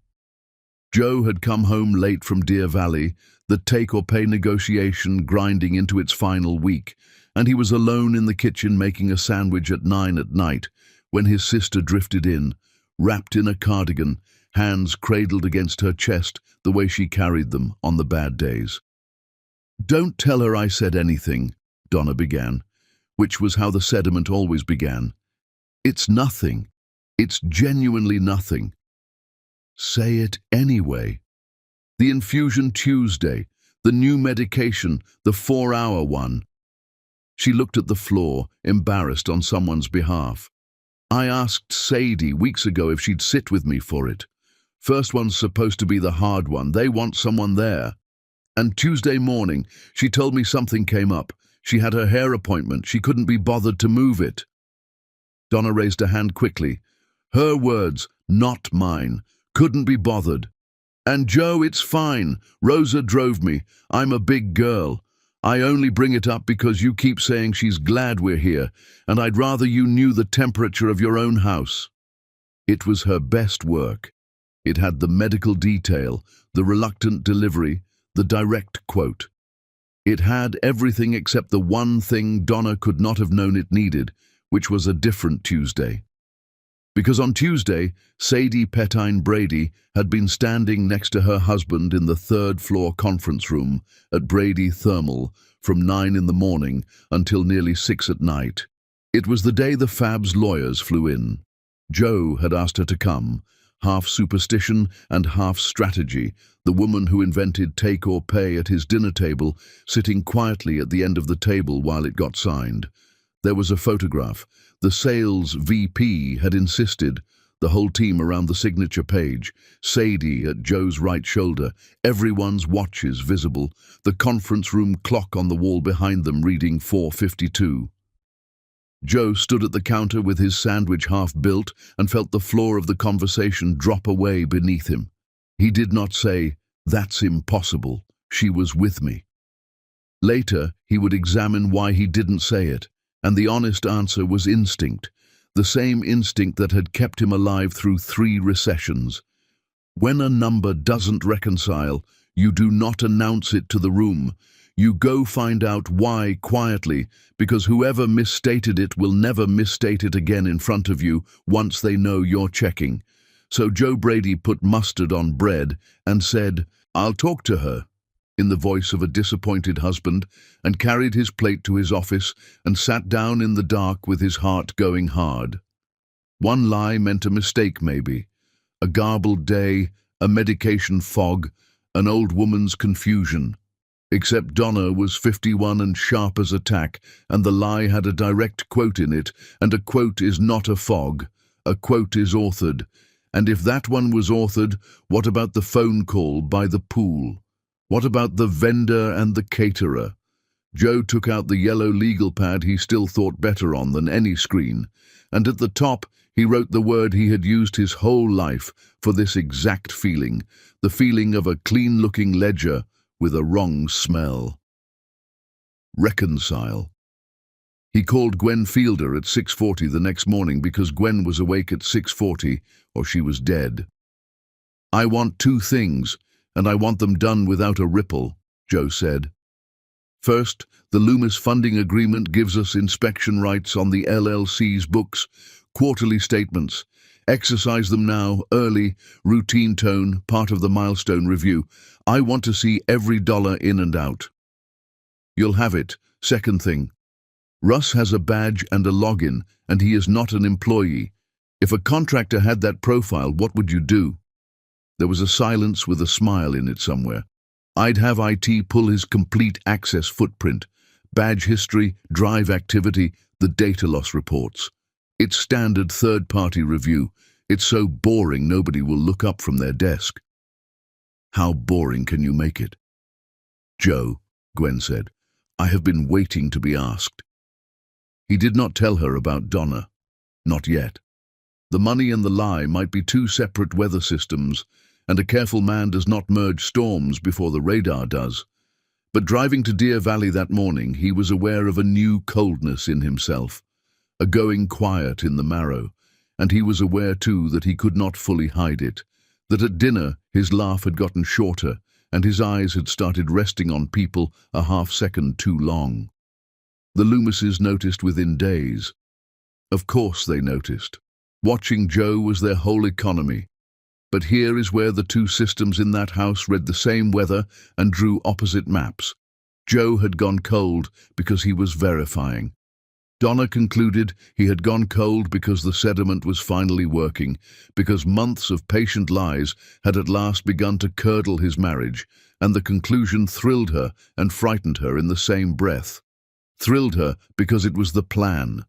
Joe had come home late from Deer Valley, the take-or-pay negotiation grinding into its final week, and he was alone in the kitchen making a sandwich at 9 at night when his sister drifted in, wrapped in a cardigan, hands cradled against her chest the way she carried them on the bad days. "Don't tell her I said anything," Donna began, which was how the sediment always began. "It's nothing. It's genuinely nothing." "Say it anyway. The infusion Tuesday, the new medication, the 4-hour one." She looked at the floor, embarrassed on someone's behalf. "I asked Sadie weeks ago if she'd sit with me for it. First one's supposed to be the hard one. They want someone there. And Tuesday morning, she told me something came up. She had her hair appointment. She couldn't be bothered to move it." Donna raised a hand quickly. Her words, not mine. Couldn't be bothered. "And Joe, it's fine. Rosa drove me. I'm a big girl. I only bring it up because you keep saying she's glad we're here, and I'd rather you knew the temperature of your own house." It was her best work. It had the medical detail, the reluctant delivery, the direct quote. It had everything except the one thing Donna could not have known it needed, which was a different Tuesday. Because on Tuesday, Sadie Pettine Brady had been standing next to her husband in the 3rd-floor conference room at Brady Thermal from 9 in the morning until nearly 6 at night. It was the day the Fab's lawyers flew in. Joe had asked her to come, half superstition and half strategy, the woman who invented take or pay at his dinner table, sitting quietly at the end of the table while it got signed. There was a photograph. The sales VP had insisted, the whole team around the signature page, Sadie at Joe's right shoulder, everyone's watches visible, the conference room clock on the wall behind them reading 4:52. Joe stood at the counter with his sandwich half-built and felt the floor of the conversation drop away beneath him. He did not say, "That's impossible. She was with me." Later, he would examine why he didn't say it, and the honest answer was instinct, the same instinct that had kept him alive through 3 recessions. When a number doesn't reconcile, You do not announce it to the room. You go find out why quietly, because whoever misstated it will never misstate it again in front of you once they know you're checking. So Joe Brady put mustard on bread and said, "I'll talk to her," in the voice of a disappointed husband, and carried his plate to his office and sat down in the dark with his heart going hard. One lie meant a mistake maybe, a garbled day, a medication fog, an old woman's confusion. Except Donna was 51 and sharp as a tack, and the lie had a direct quote in it, and a quote is not a fog. A quote is authored. And if that one was authored, what about the phone call by the pool? What about the vendor and the caterer? Joe took out the yellow legal pad he still thought better on than any screen, and at the top he wrote the word he had used his whole life for this exact feeling, the feeling of a clean-looking ledger with a wrong smell. Reconcile. He called Gwen Fielder at 6:40 the next morning because Gwen was awake at 6:40 or she was dead. "I want two things, and I want them done without a ripple," Joe said. "First, the Loomis funding agreement gives us inspection rights on the LLC's books, quarterly statements. Exercise them now, early, routine tone, part of the milestone review. I want to see every dollar in and out." "You'll have it." Second thing, Russ has a badge and a login, and he is not an employee. If a contractor had that profile, what would you do? There was a silence with a smile in it somewhere. "I'd have IT pull his complete access footprint, badge history, drive activity, the data loss reports. It's standard third-party review. It's so boring nobody will look up from their desk." "How boring can you make it?" "Joe," Gwen said, "I have been waiting to be asked." He did not tell her about Donna. Not yet. The money and the lie might be two separate weather systems, and a careful man does not merge storms before the radar does. But driving to Deer Valley that morning, he was aware of a new coldness in himself, a going quiet in the marrow, and he was aware too that he could not fully hide it, that at dinner his laugh had gotten shorter and his eyes had started resting on people a half-second too long. The Loomises noticed within days. Of course they noticed. Watching Joe was their whole economy. But here is where the two systems in that house read the same weather and drew opposite maps. Joe had gone cold because he was verifying. Donna concluded he had gone cold because the sediment was finally working, because months of patient lies had at last begun to curdle his marriage, and the conclusion thrilled her and frightened her in the same breath. Thrilled her because it was the plan.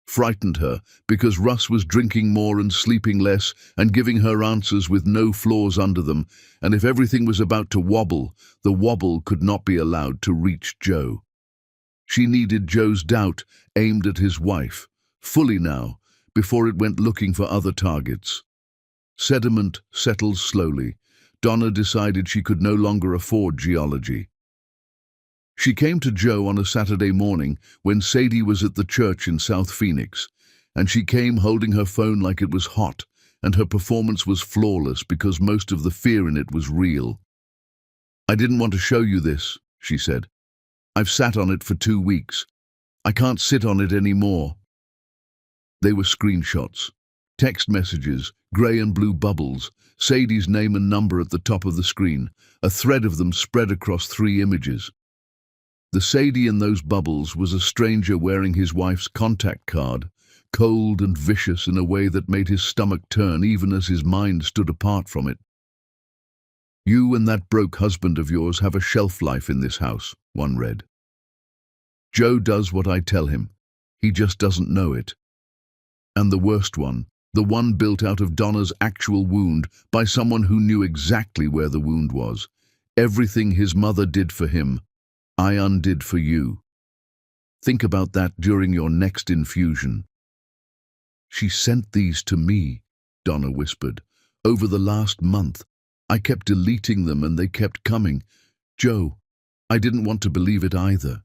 Frightened her because Russ was drinking more and sleeping less and giving her answers with no flaws under them, and if everything was about to wobble, the wobble could not be allowed to reach Joe. She needed Joe's doubt aimed at his wife, fully now, before it went looking for other targets. Sediment settled slowly. Donna decided she could no longer afford geology. She came to Joe on a Saturday morning when Sadie was at the church in South Phoenix, and she came holding her phone like it was hot, and her performance was flawless because most of the fear in it was real. "I didn't want to show you this," she said. "I've sat on it for 2 weeks. I can't sit on it anymore." They were screenshots, text messages, grey and blue bubbles, Sadie's name and number at the top of the screen, a thread of them spread across 3 images. The Sadie in those bubbles was a stranger wearing his wife's contact card, cold and vicious in a way that made his stomach turn even as his mind stood apart from it. "You and that broke husband of yours have a shelf life in this house," one read. "Joe does what I tell him. He just doesn't know it." And the worst one, the one built out of Donna's actual wound by someone who knew exactly where the wound was. Everything his mother did for him, I undid for you. Think about that during your next infusion. "She sent these to me," Donna whispered. "Over the last month. I kept deleting them and they kept coming. Joe, I didn't want to believe it either."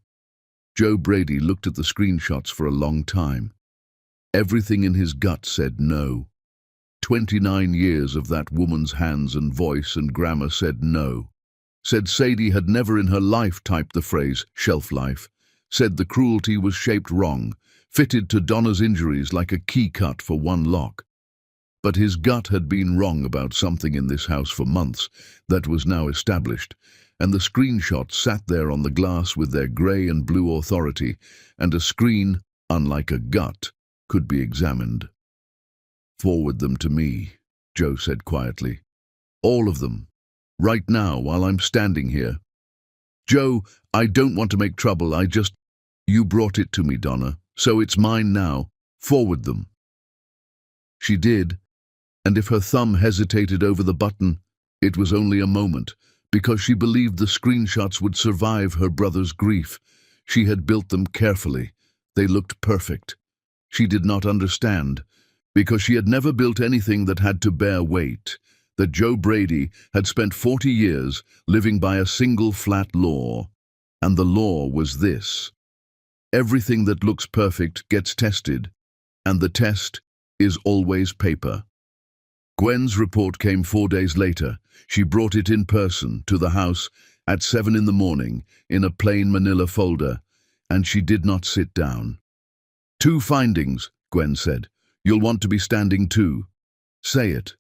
Joe Brady looked at the screenshots for a long time. Everything in his gut said no. 29 years of that woman's hands and voice and grammar said no. said Sadie had never in her life typed the phrase shelf life, said the cruelty was shaped wrong, fitted to Donna's injuries like a key cut for one lock. But his gut had been wrong about something in this house for months that was now established, and the screenshots sat there on the glass with their grey and blue authority, and a screen, unlike a gut, could be examined. "Forward them to me," Joe said quietly. "All of them. Right now, while I'm standing here." "Joe, I don't want to make trouble, You brought it to me, Donna, so it's mine now. Forward them." She did, and if her thumb hesitated over the button, it was only a moment, because she believed the screenshots would survive her brother's grief. She had built them carefully. They looked perfect. She did not understand, because she had never built anything that had to bear weight, that Joe Brady had spent 40 years living by a single flat law, and the law was this: everything that looks perfect gets tested, and the test is always paper. Gwen's report came 4 days later. She brought it in person to the house at 7 in the morning in a plain manila folder, and she did not sit down. "2 findings," Gwen said. "You'll want to be standing too." "Say it."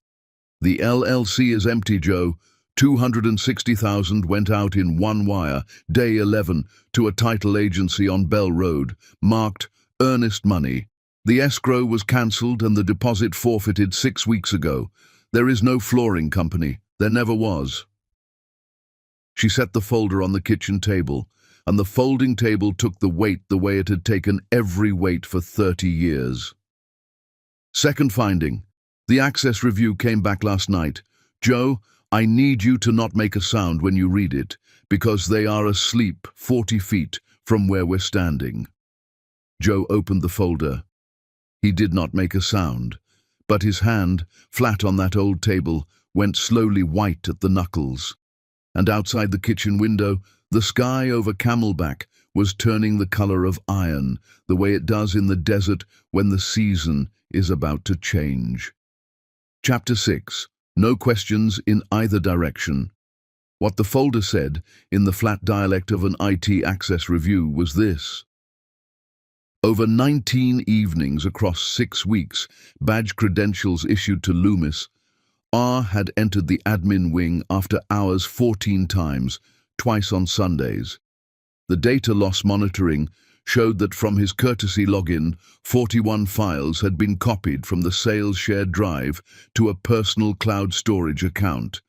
"The LLC is empty, Joe. 260,000 went out in one wire, day 11, to a title agency on Bell Road, marked earnest money. The escrow was cancelled and the deposit forfeited 6 weeks ago. There is no flooring company. There never was." She set the folder on the kitchen table, and the folding table took the weight the way it had taken every weight for 30 years. "Second finding. The access review came back last night. Joe, I need you to not make a sound when you read it, because they are asleep 40 feet from where we're standing." Joe opened the folder. He did not make a sound, but his hand, flat on that old table, went slowly white at the knuckles. And outside the kitchen window, the sky over Camelback was turning the color of iron, the way it does in the desert when the season is about to change. Chapter 6. No questions in either direction. What the folder said, in the flat dialect of an IT access review, was this: over 19 evenings across 6 weeks, badge credentials issued to Loomis, R had entered the admin wing after hours 14 times, twice on Sundays. The data loss monitoring showed that from his courtesy login, 41 files had been copied from the sales shared drive to a personal cloud storage account.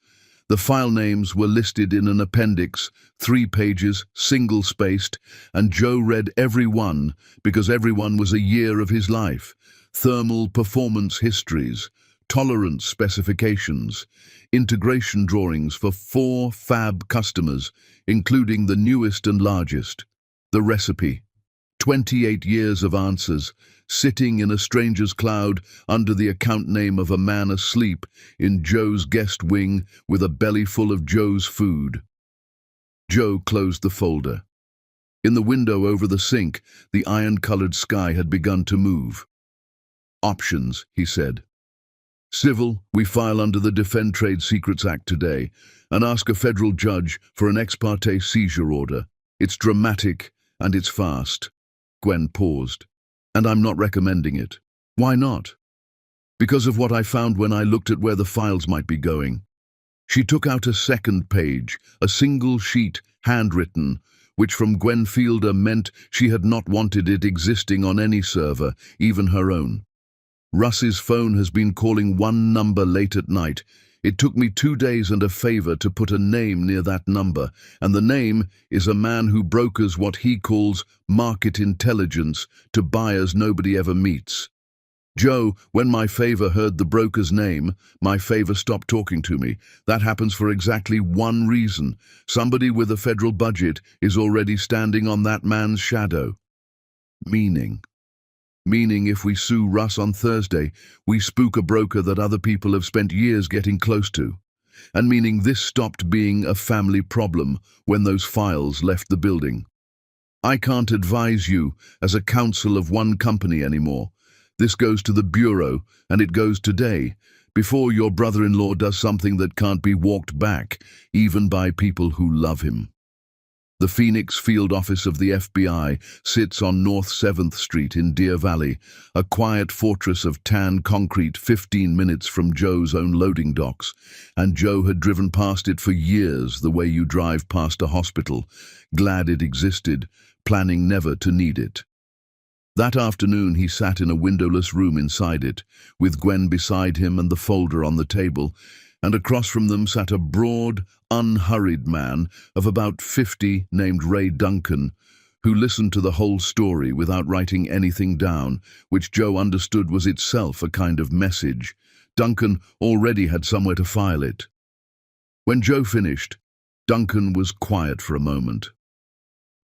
The file names were listed in an appendix, 3 pages, single-spaced, and Joe read every one because every one was a year of his life. Thermal performance histories, tolerance specifications, integration drawings for 4 fab customers, including the newest and largest. The recipe. 28 years of answers, sitting in a stranger's cloud under the account name of a man asleep in Joe's guest wing with a belly full of Joe's food. Joe closed the folder. In the window over the sink, the iron-colored sky had begun to move. "Options," he said. "Civil, we file under the Defend Trade Secrets Act today and ask a federal judge for an ex parte seizure order. It's dramatic and it's fast." Gwen paused. "And I'm not recommending it." "Why not?" "Because of what I found when I looked at where the files might be going." She took out a second page, a single sheet, handwritten, which from Gwen Fielder meant she had not wanted it existing on any server, even her own. "Russ's phone has been calling one number late at night. It took me 2 days and a favor to put a name near that number, and the name is a man who brokers what he calls market intelligence to buyers nobody ever meets. Joe, when my favor heard the broker's name, my favor stopped talking to me. That happens for exactly one reason. Somebody with a federal budget is already standing on that man's shadow." Meaning if we sue Russ on Thursday, we spook a broker that other people have spent years getting close to. And meaning this stopped being a family problem when those files left the building. I can't advise you as a counsel of one company anymore. This goes to the Bureau, and it goes today, before your brother-in-law does something that can't be walked back, even by people who love him. The Phoenix field office of the FBI sits on North 7th Street in Deer Valley, a quiet fortress of tan concrete 15 minutes from Joe's own loading docks, and Joe had driven past it for years the way you drive past a hospital, glad it existed, planning never to need it. That afternoon he sat in a windowless room inside it, with Gwen beside him and the folder on the table, and across from them sat a broad, unhurried man of about 50 named Ray Duncan, who listened to the whole story without writing anything down, which Joe understood was itself a kind of message. Duncan already had somewhere to file it. When Joe finished, Duncan was quiet for a moment.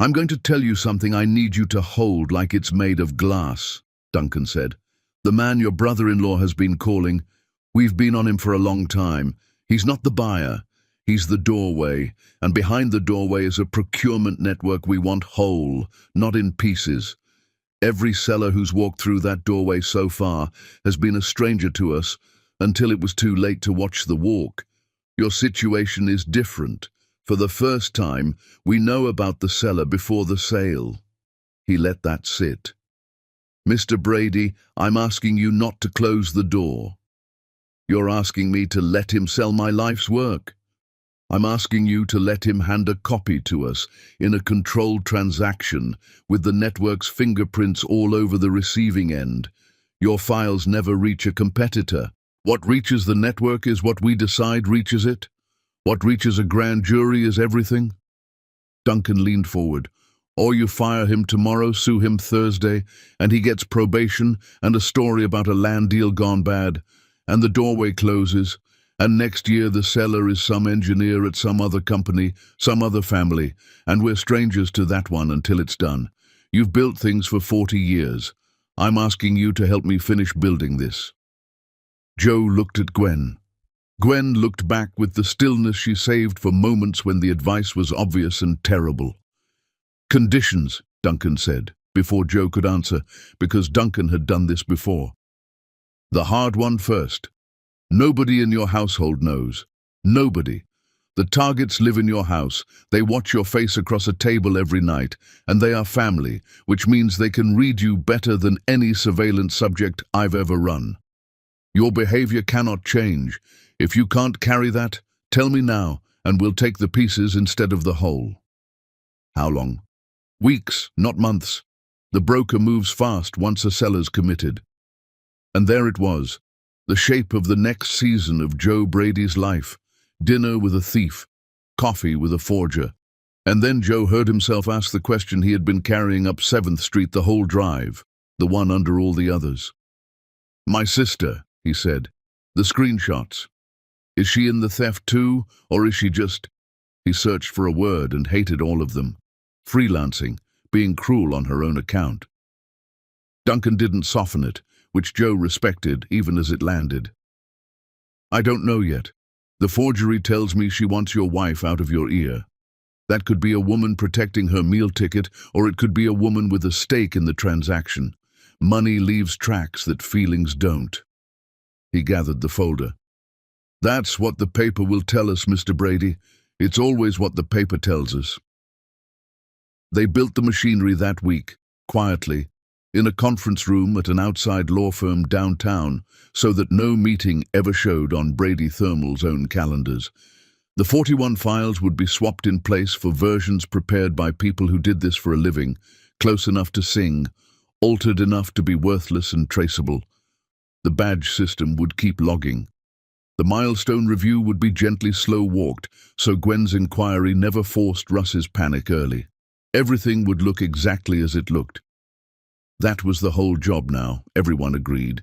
"I'm going to tell you something I need you to hold like it's made of glass," Duncan said. "The man your brother-in-law has been calling, we've been on him for a long time. He's not the buyer. He's the doorway, and behind the doorway is a procurement network we want whole, not in pieces. Every seller who's walked through that doorway so far has been a stranger to us until it was too late to watch the walk. Your situation is different. For the first time, we know about the seller before the sale." He let that sit. "Mr. Brady, I'm asking you not to close the door. You're asking me to let him sell my life's work. I'm asking you to let him hand a copy to us in a controlled transaction with the network's fingerprints all over the receiving end. Your files never reach a competitor. What reaches the network is what we decide reaches it. What reaches a grand jury is everything." Duncan leaned forward. "Or you fire him tomorrow, sue him Thursday, and he gets probation and a story about a land deal gone bad, and the doorway closes, and next year the seller is some engineer at some other company, some other family, and we're strangers to that one until it's done. You've built things for 40 years. I'm asking you to help me finish building this." Joe looked at Gwen. Gwen looked back with the stillness she saved for moments when the advice was obvious and terrible. "Conditions," Duncan said, before Joe could answer, because Duncan had done this before. "The hard one first. Nobody in your household knows. Nobody. The targets live in your house. They watch your face across a table every night, and they are family, which means they can read you better than any surveillance subject I've ever run. Your behavior cannot change. If you can't carry that, tell me now, and we'll take the pieces instead of the whole." "How long?" "Weeks, not months. The broker moves fast once a seller's committed." And there it was, the shape of the next season of Joe Brady's life. Dinner with a thief, coffee with a forger. And then Joe heard himself ask the question he had been carrying up 7th Street the whole drive, the one under all the others. "My sister," he said. "The screenshots. Is she in the theft too, or is she just—" He searched for a word and hated all of them. Freelancing, being cruel on her own account. Duncan didn't soften it, which Joe respected even as it landed. "I don't know yet. The forgery tells me she wants your wife out of your ear. That could be a woman protecting her meal ticket, or it could be a woman with a stake in the transaction. Money leaves tracks that feelings don't." He gathered the folder. "That's what the paper will tell us, Mr. Brady. It's always what the paper tells us." They built the machinery that week, quietly, in a conference room at an outside law firm downtown, so that no meeting ever showed on Brady Thermal's own calendars. The 41 files would be swapped in place for versions prepared by people who did this for a living, close enough to sing, altered enough to be worthless and traceable. The badge system would keep logging. The milestone review would be gently slow-walked, so Gwen's inquiry never forced Russ's panic early. Everything would look exactly as it looked. That was the whole job now, everyone agreed.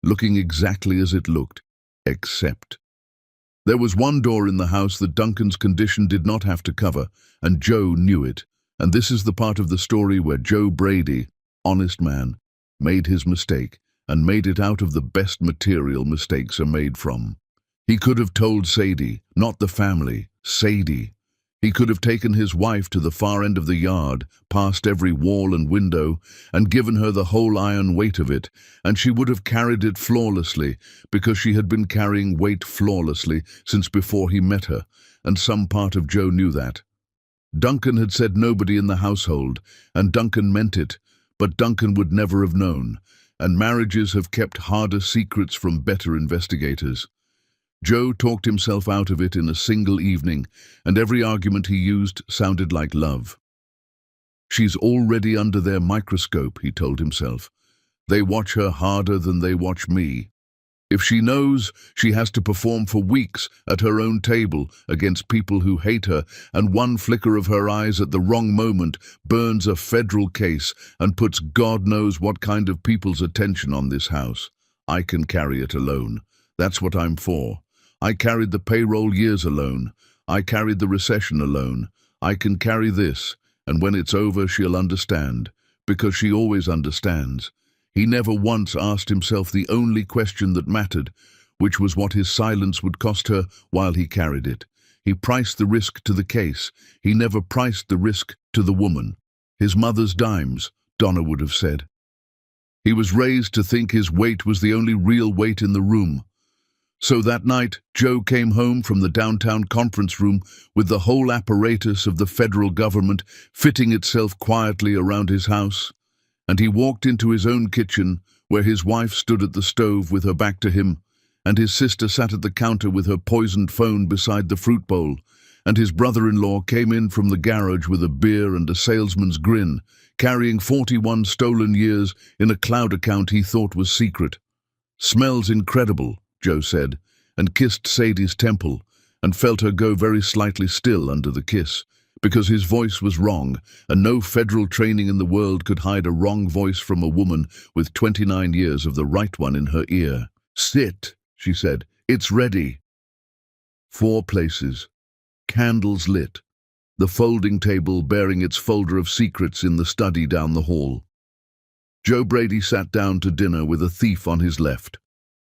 Looking exactly as it looked, except. There was one door in the house that Duncan's condition did not have to cover, and Joe knew it. And this is the part of the story where Joe Brady, honest man, made his mistake, and made it out of the best material mistakes are made from. He could have told Sadie, not the family, Sadie. He could have taken his wife to the far end of the yard, past every wall and window, and given her the whole iron weight of it, and she would have carried it flawlessly, because she had been carrying weight flawlessly since before he met her, and some part of Joe knew that. Duncan had said nobody in the household, and Duncan meant it, but Duncan would never have known, and marriages have kept harder secrets from better investigators. Joe talked himself out of it in a single evening, and every argument he used sounded like love. She's already under their microscope, he told himself. They watch her harder than they watch me. If she knows, she has to perform for weeks at her own table against people who hate her, and one flicker of her eyes at the wrong moment burns a federal case and puts God knows what kind of people's attention on this house. I can carry it alone. That's what I'm for. I carried the payroll years alone. I carried the recession alone. I can carry this, and when it's over she'll understand, because she always understands. He never once asked himself the only question that mattered, which was what his silence would cost her while he carried it. He priced the risk to the case. He never priced the risk to the woman. His mother's dimes, Donna would have said. He was raised to think his weight was the only real weight in the room. So that night, Joe came home from the downtown conference room with the whole apparatus of the federal government fitting itself quietly around his house, and he walked into his own kitchen, where his wife stood at the stove with her back to him, and his sister sat at the counter with her poisoned phone beside the fruit bowl, and his brother-in-law came in from the garage with a beer and a salesman's grin, carrying 41 stolen years in a cloud account he thought was secret. "Smells incredible," Joe said, and kissed Sadie's temple, and felt her go very slightly still under the kiss, because his voice was wrong, and no federal training in the world could hide a wrong voice from a woman with 29 years of the right one in her ear. "Sit," she said. "It's ready." 4 places. Candles lit. The folding table bearing its folder of secrets in the study down the hall. Joe Brady sat down to dinner with a thief on his left,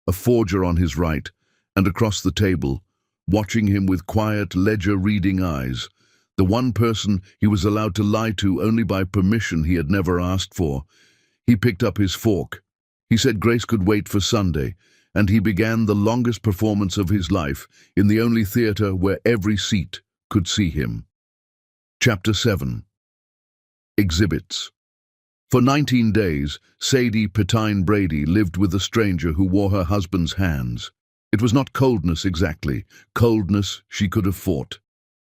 a forger on his right, and across the table, watching him with quiet, ledger-reading eyes, the one person he was allowed to lie to only by permission he had never asked for. He picked up his fork. He said Grace could wait for Sunday, and he began the longest performance of his life in the only theater where every seat could see him. Chapter 7. Exhibits. For 19 days, Sadie Petine Brady lived with a stranger who wore her husband's hands. It was not coldness exactly. Coldness she could have fought.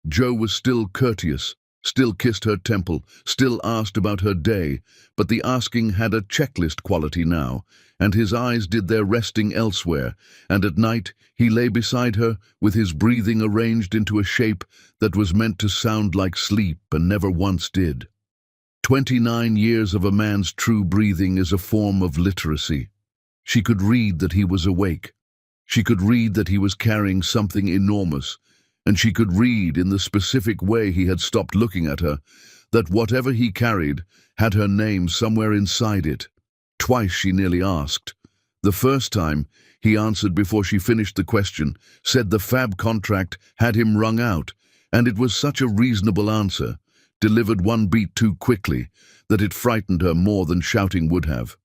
Joe was still courteous, still kissed her temple, still asked about her day, but the asking had a checklist quality now, and his eyes did their resting elsewhere, and at night he lay beside her with his breathing arranged into a shape that was meant to sound like sleep and never once did. 29 years of a man's true breathing is a form of literacy. She could read that he was awake. She could read that he was carrying something enormous, and she could read in the specific way he had stopped looking at her that whatever he carried had her name somewhere inside it. Twice she nearly asked. The first time, he answered before she finished the question, said the fab contract had him wrung out, and it was such a reasonable answer, delivered one beat too quickly, that it frightened her more than shouting would have.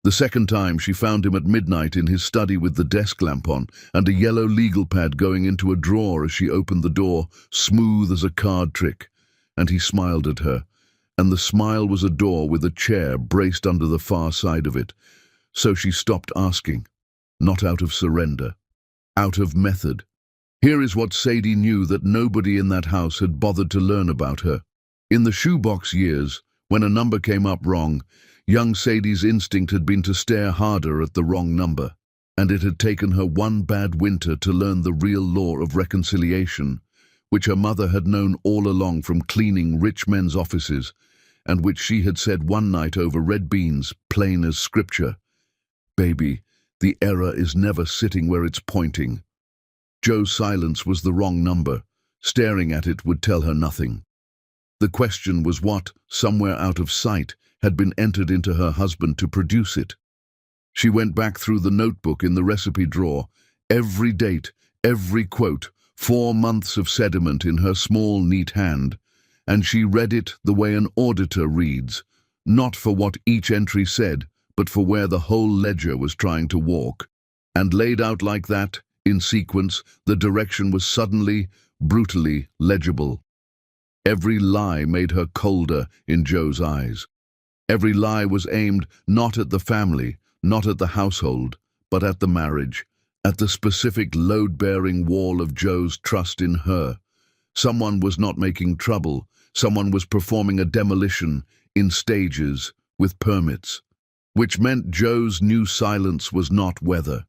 The second time she found him at midnight in his study with the desk lamp on and a yellow legal pad going into a drawer as she opened the door, smooth as a card trick, and he smiled at her, and the smile was a door with a chair braced under the far side of it, so she stopped asking, not out of surrender, out of method. Here is what Sadie knew that nobody in that house had bothered to learn about her. In the shoebox years, when a number came up wrong, young Sadie's instinct had been to stare harder at the wrong number, and it had taken her one bad winter to learn the real law of reconciliation, which her mother had known all along from cleaning rich men's offices, and which she had said one night over red beans, plain as scripture. "Baby, the error is never sitting where it's pointing." Joe's silence was the wrong number. Staring at it would tell her nothing. The question was what, somewhere out of sight, had been entered into her husband to produce it. She went back through the notebook in the recipe drawer. Every date, every quote, 4 months of sediment in her small, neat hand, and she read it the way an auditor reads, not for what each entry said, but for where the whole ledger was trying to walk. And laid out like that, in sequence, the direction was suddenly, brutally legible. Every lie made her colder in Joe's eyes. Every lie was aimed not at the family, not at the household, but at the marriage, at the specific load-bearing wall of Joe's trust in her. Someone was not making trouble. Someone was performing a demolition in stages with permits, which meant Joe's new silence was not weather.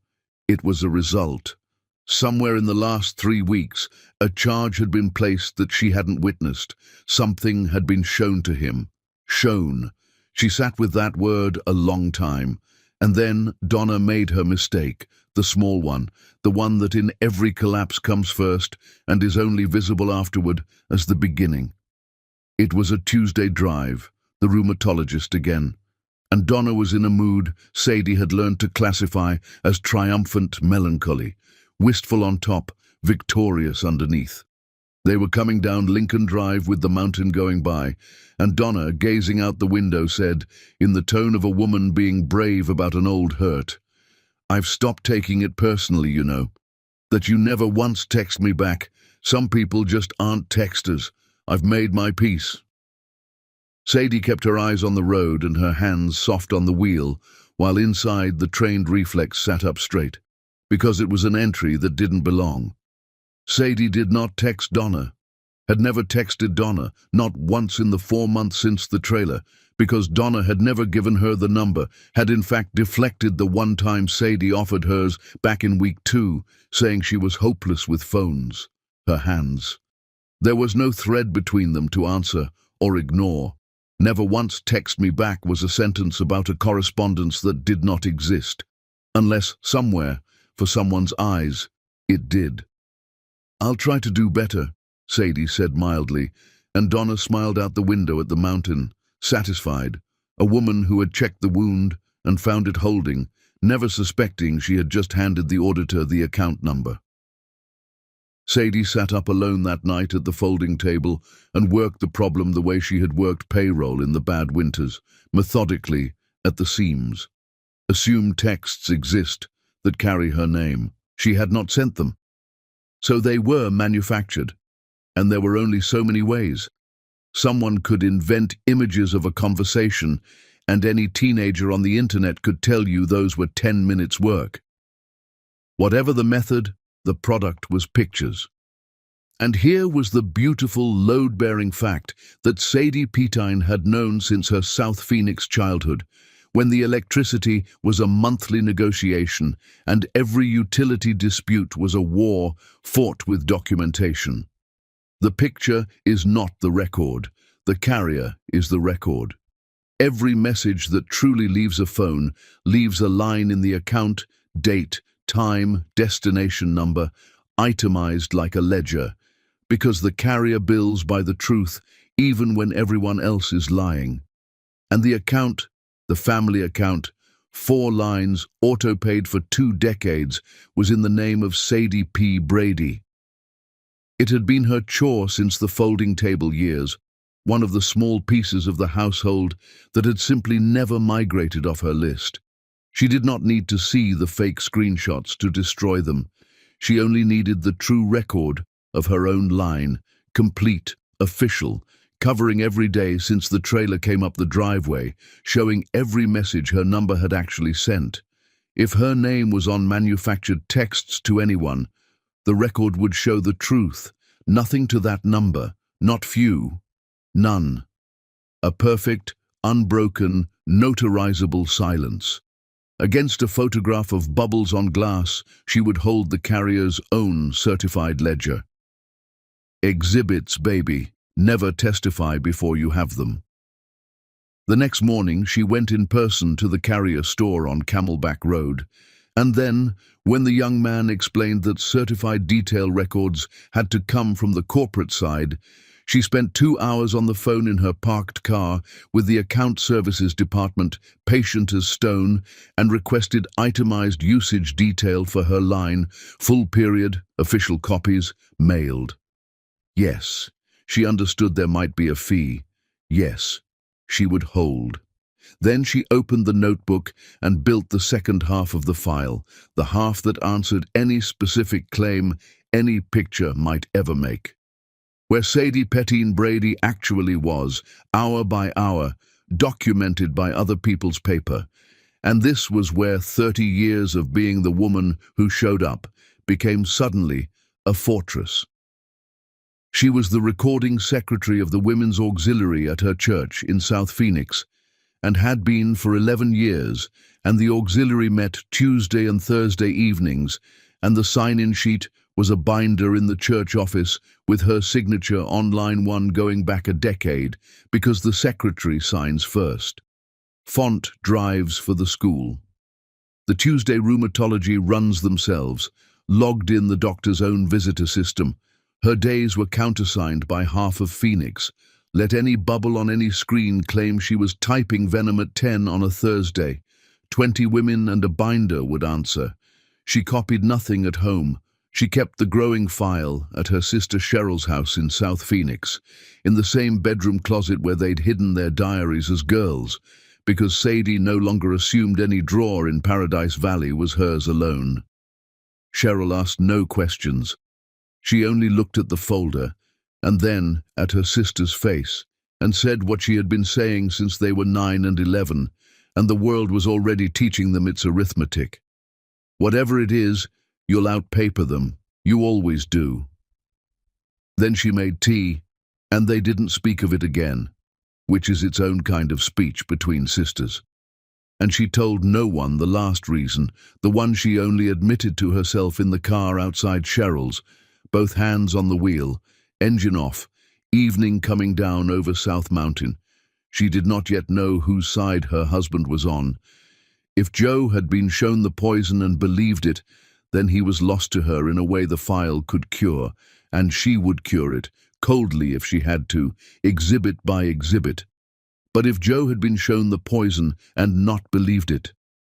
It was a result. Somewhere in the last 3 weeks, a charge had been placed that she hadn't witnessed. Something had been shown to him. Shown. She sat with that word a long time. And then Donna made her mistake, the small one, the one that in every collapse comes first and is only visible afterward as the beginning. It was a Tuesday drive, the rheumatologist again. And Donna was in a mood Sadie had learned to classify as triumphant melancholy, wistful on top, victorious underneath. They were coming down Lincoln Drive with the mountain going by, and Donna, gazing out the window, said, in the tone of a woman being brave about an old hurt, "I've stopped taking it personally, you know. That you never once text me back. Some people just aren't texters. I've made my peace." Sadie kept her eyes on the road and her hands soft on the wheel, while inside the trained reflex sat up straight, because it was an entry that didn't belong. Sadie did not text Donna, had never texted Donna, not once in the 4 months since the trailer, because Donna had never given her the number, had in fact deflected the one time Sadie offered hers back in week 2, saying she was hopeless with phones, her hands. There was no thread between them to answer or ignore. Never once text me back was a sentence about a correspondence that did not exist, unless somewhere, for someone's eyes, it did. "I'll try to do better," Sadie said mildly, and Donna smiled out the window at the mountain, satisfied, a woman who had checked the wound and found it holding, never suspecting she had just handed the auditor the account number. Sadie sat up alone that night at the folding table and worked the problem the way she had worked payroll in the bad winters, methodically, at the seams. Assumed texts exist that carry her name. She had not sent them. So they were manufactured, and there were only so many ways. Someone could invent images of a conversation, and any teenager on the internet could tell you those were 10 minutes' work. Whatever the method, the product was pictures. And here was the beautiful, load-bearing fact that Sadie Petine had known since her South Phoenix childhood, when the electricity was a monthly negotiation and every utility dispute was a war fought with documentation. The picture is not the record. The carrier is the record. Every message that truly leaves a phone leaves a line in the account, date, time, destination number, itemized like a ledger, because the carrier bills by the truth even when everyone else is lying. And the account, the family account, 4 lines, auto-paid for 2 decades, was in the name of Sadie P. Brady. It had been her chore since the folding table years, one of the small pieces of the household that had simply never migrated off her list. She did not need to see the fake screenshots to destroy them. She only needed the true record of her own line, complete, official, covering every day since the trailer came up the driveway, showing every message her number had actually sent. If her name was on manufactured texts to anyone, the record would show the truth. Nothing to that number, not few, none. A perfect, unbroken, notarizable silence. Against a photograph of bubbles on glass, she would hold the carrier's own certified ledger. Exhibits, baby. Never testify before you have them. The next morning, she went in person to the carrier store on Camelback Road, and then, when the young man explained that certified detail records had to come from the corporate side, She spent 2 hours on the phone in her parked car with the account services department, patient as stone, and requested itemized usage detail for her line, full period, official copies, mailed. Yes, she understood there might be a fee. Yes, she would hold. Then she opened the notebook and built the second half of the file, the half that answered any specific claim any picture might ever make. Where Sadie Pettine Brady actually was, hour by hour, documented by other people's paper. And this was where 30 years of being the woman who showed up became suddenly a fortress. She was the recording secretary of the Women's Auxiliary at her church in South Phoenix, and had been for 11 years, and the auxiliary met Tuesday and Thursday evenings, and the sign-in sheet was a binder in the church office with her signature on line 1 going back a decade, because the secretary signs first. Font drives for the school. The Tuesday rheumatology runs themselves, logged in the doctor's own visitor system. Her days were countersigned by half of Phoenix. Let any bubble on any screen claim she was typing venom at 10 on a Thursday. 20 women and a binder would answer. She copied nothing at home. She kept the growing file at her sister Cheryl's house in South Phoenix, in the same bedroom closet where they'd hidden their diaries as girls, because Sadie no longer assumed any drawer in Paradise Valley was hers alone. Cheryl asked no questions. She only looked at the folder, and then at her sister's face, and said what she had been saying since they were 9 and 11, and the world was already teaching them its arithmetic. Whatever it is, you'll outpaper them. You always do. Then she made tea, and they didn't speak of it again, which is its own kind of speech between sisters. And she told no one the last reason, the one she only admitted to herself in the car outside Cheryl's, both hands on the wheel, engine off, evening coming down over South Mountain. She did not yet know whose side her husband was on. If Joe had been shown the poison and believed it, then he was lost to her in a way the file could cure, and she would cure it, coldly if she had to, exhibit by exhibit. But if Joe had been shown the poison and not believed it,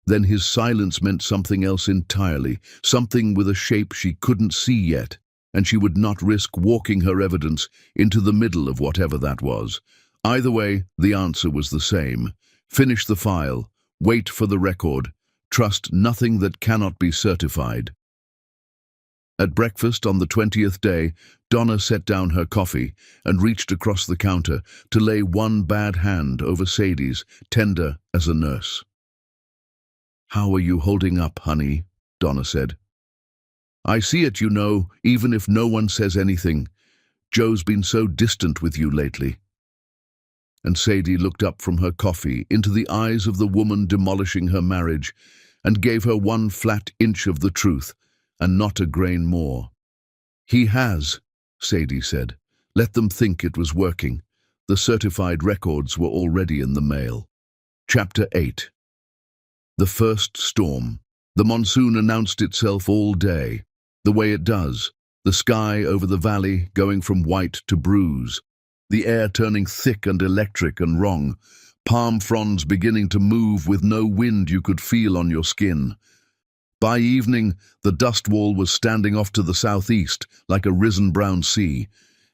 then his silence meant something else entirely, something with a shape she couldn't see yet, and she would not risk walking her evidence into the middle of whatever that was. Either way, the answer was the same. Finish the file, wait for the record, trust nothing that cannot be certified. At breakfast on the 20th day, Donna set down her coffee and reached across the counter to lay one bad hand over Sadie's, tender as a nurse. "How are you holding up, honey?" Donna said. "I see it, you know, even if no one says anything. Joe's been so distant with you lately." And Sadie looked up from her coffee into the eyes of the woman demolishing her marriage and gave her one flat inch of the truth, and not a grain more. "He has," Sadie said. "Let them think it was working. The certified records were already in the mail." Chapter 8. The first storm. The monsoon announced itself all day, the way it does, the sky over the valley going from white to bruise, the air turning thick and electric and wrong, palm fronds beginning to move with no wind you could feel on your skin. By evening, the dust wall was standing off to the southeast like a risen brown sea,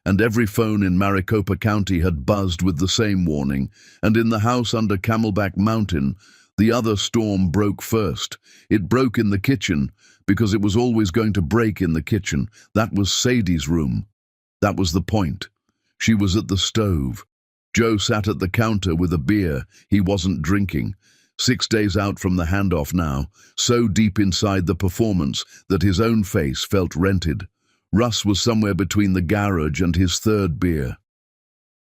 and every phone in Maricopa County had buzzed with the same warning, and in the house under Camelback Mountain, the other storm broke first. It broke in the kitchen, because it was always going to break in the kitchen. That was Sadie's room. That was the point. She was at the stove. Joe sat at the counter with a beer. He wasn't drinking. 6 days out from the handoff now, so deep inside the performance that his own face felt rented. Russ was somewhere between the garage and his third beer.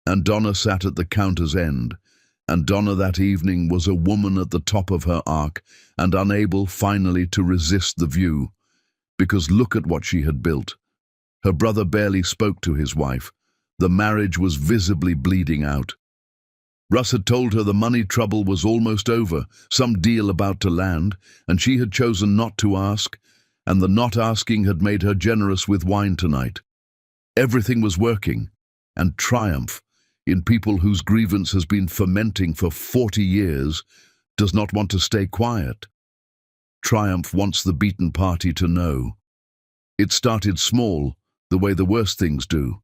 And Donna sat at the counter's end. And Donna that evening was a woman at the top of her arc and unable finally to resist the view. Because look at what she had built. Her brother barely spoke to his wife. The marriage was visibly bleeding out. Russ had told her the money trouble was almost over, some deal about to land, and she had chosen not to ask, and the not asking had made her generous with wine tonight. Everything was working, and triumph in people whose grievance has been fermenting for 40 years does not want to stay quiet. Triumph wants the beaten party to know. It started small, the way the worst things do.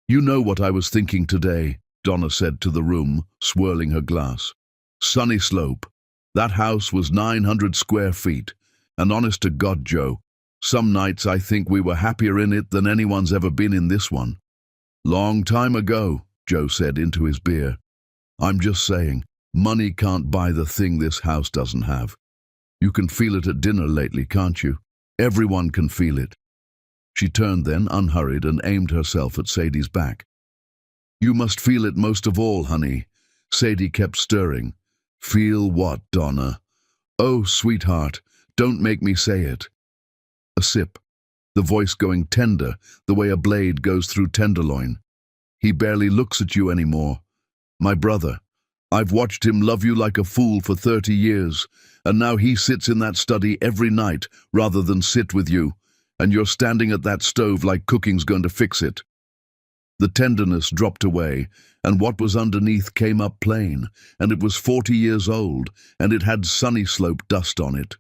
"You know what I was thinking today," Donna said to the room, swirling her glass. "Sunny Slope. That house was 900 square feet. And honest to God, Joe, some nights I think we were happier in it than anyone's ever been in this one." "Long time ago," Joe said into his beer. "I'm just saying, money can't buy the thing this house doesn't have. You can feel it at dinner lately, can't you? Everyone can feel it." She turned then, unhurried, and aimed herself at Sadie's back. "You must feel it most of all, honey." Sadie kept stirring. "Feel what, Donna?" "Oh, sweetheart, don't make me say it." A sip, the voice going tender, the way a blade goes through tenderloin. "He barely looks at you anymore. My brother. I've watched him love you like a fool for 30 years, and now he sits in that study every night rather than sit with you, and you're standing at that stove like cooking's going to fix it." The tenderness dropped away, and what was underneath came up plain, and it was 40 years old, and it had Sunny Slope dust on it.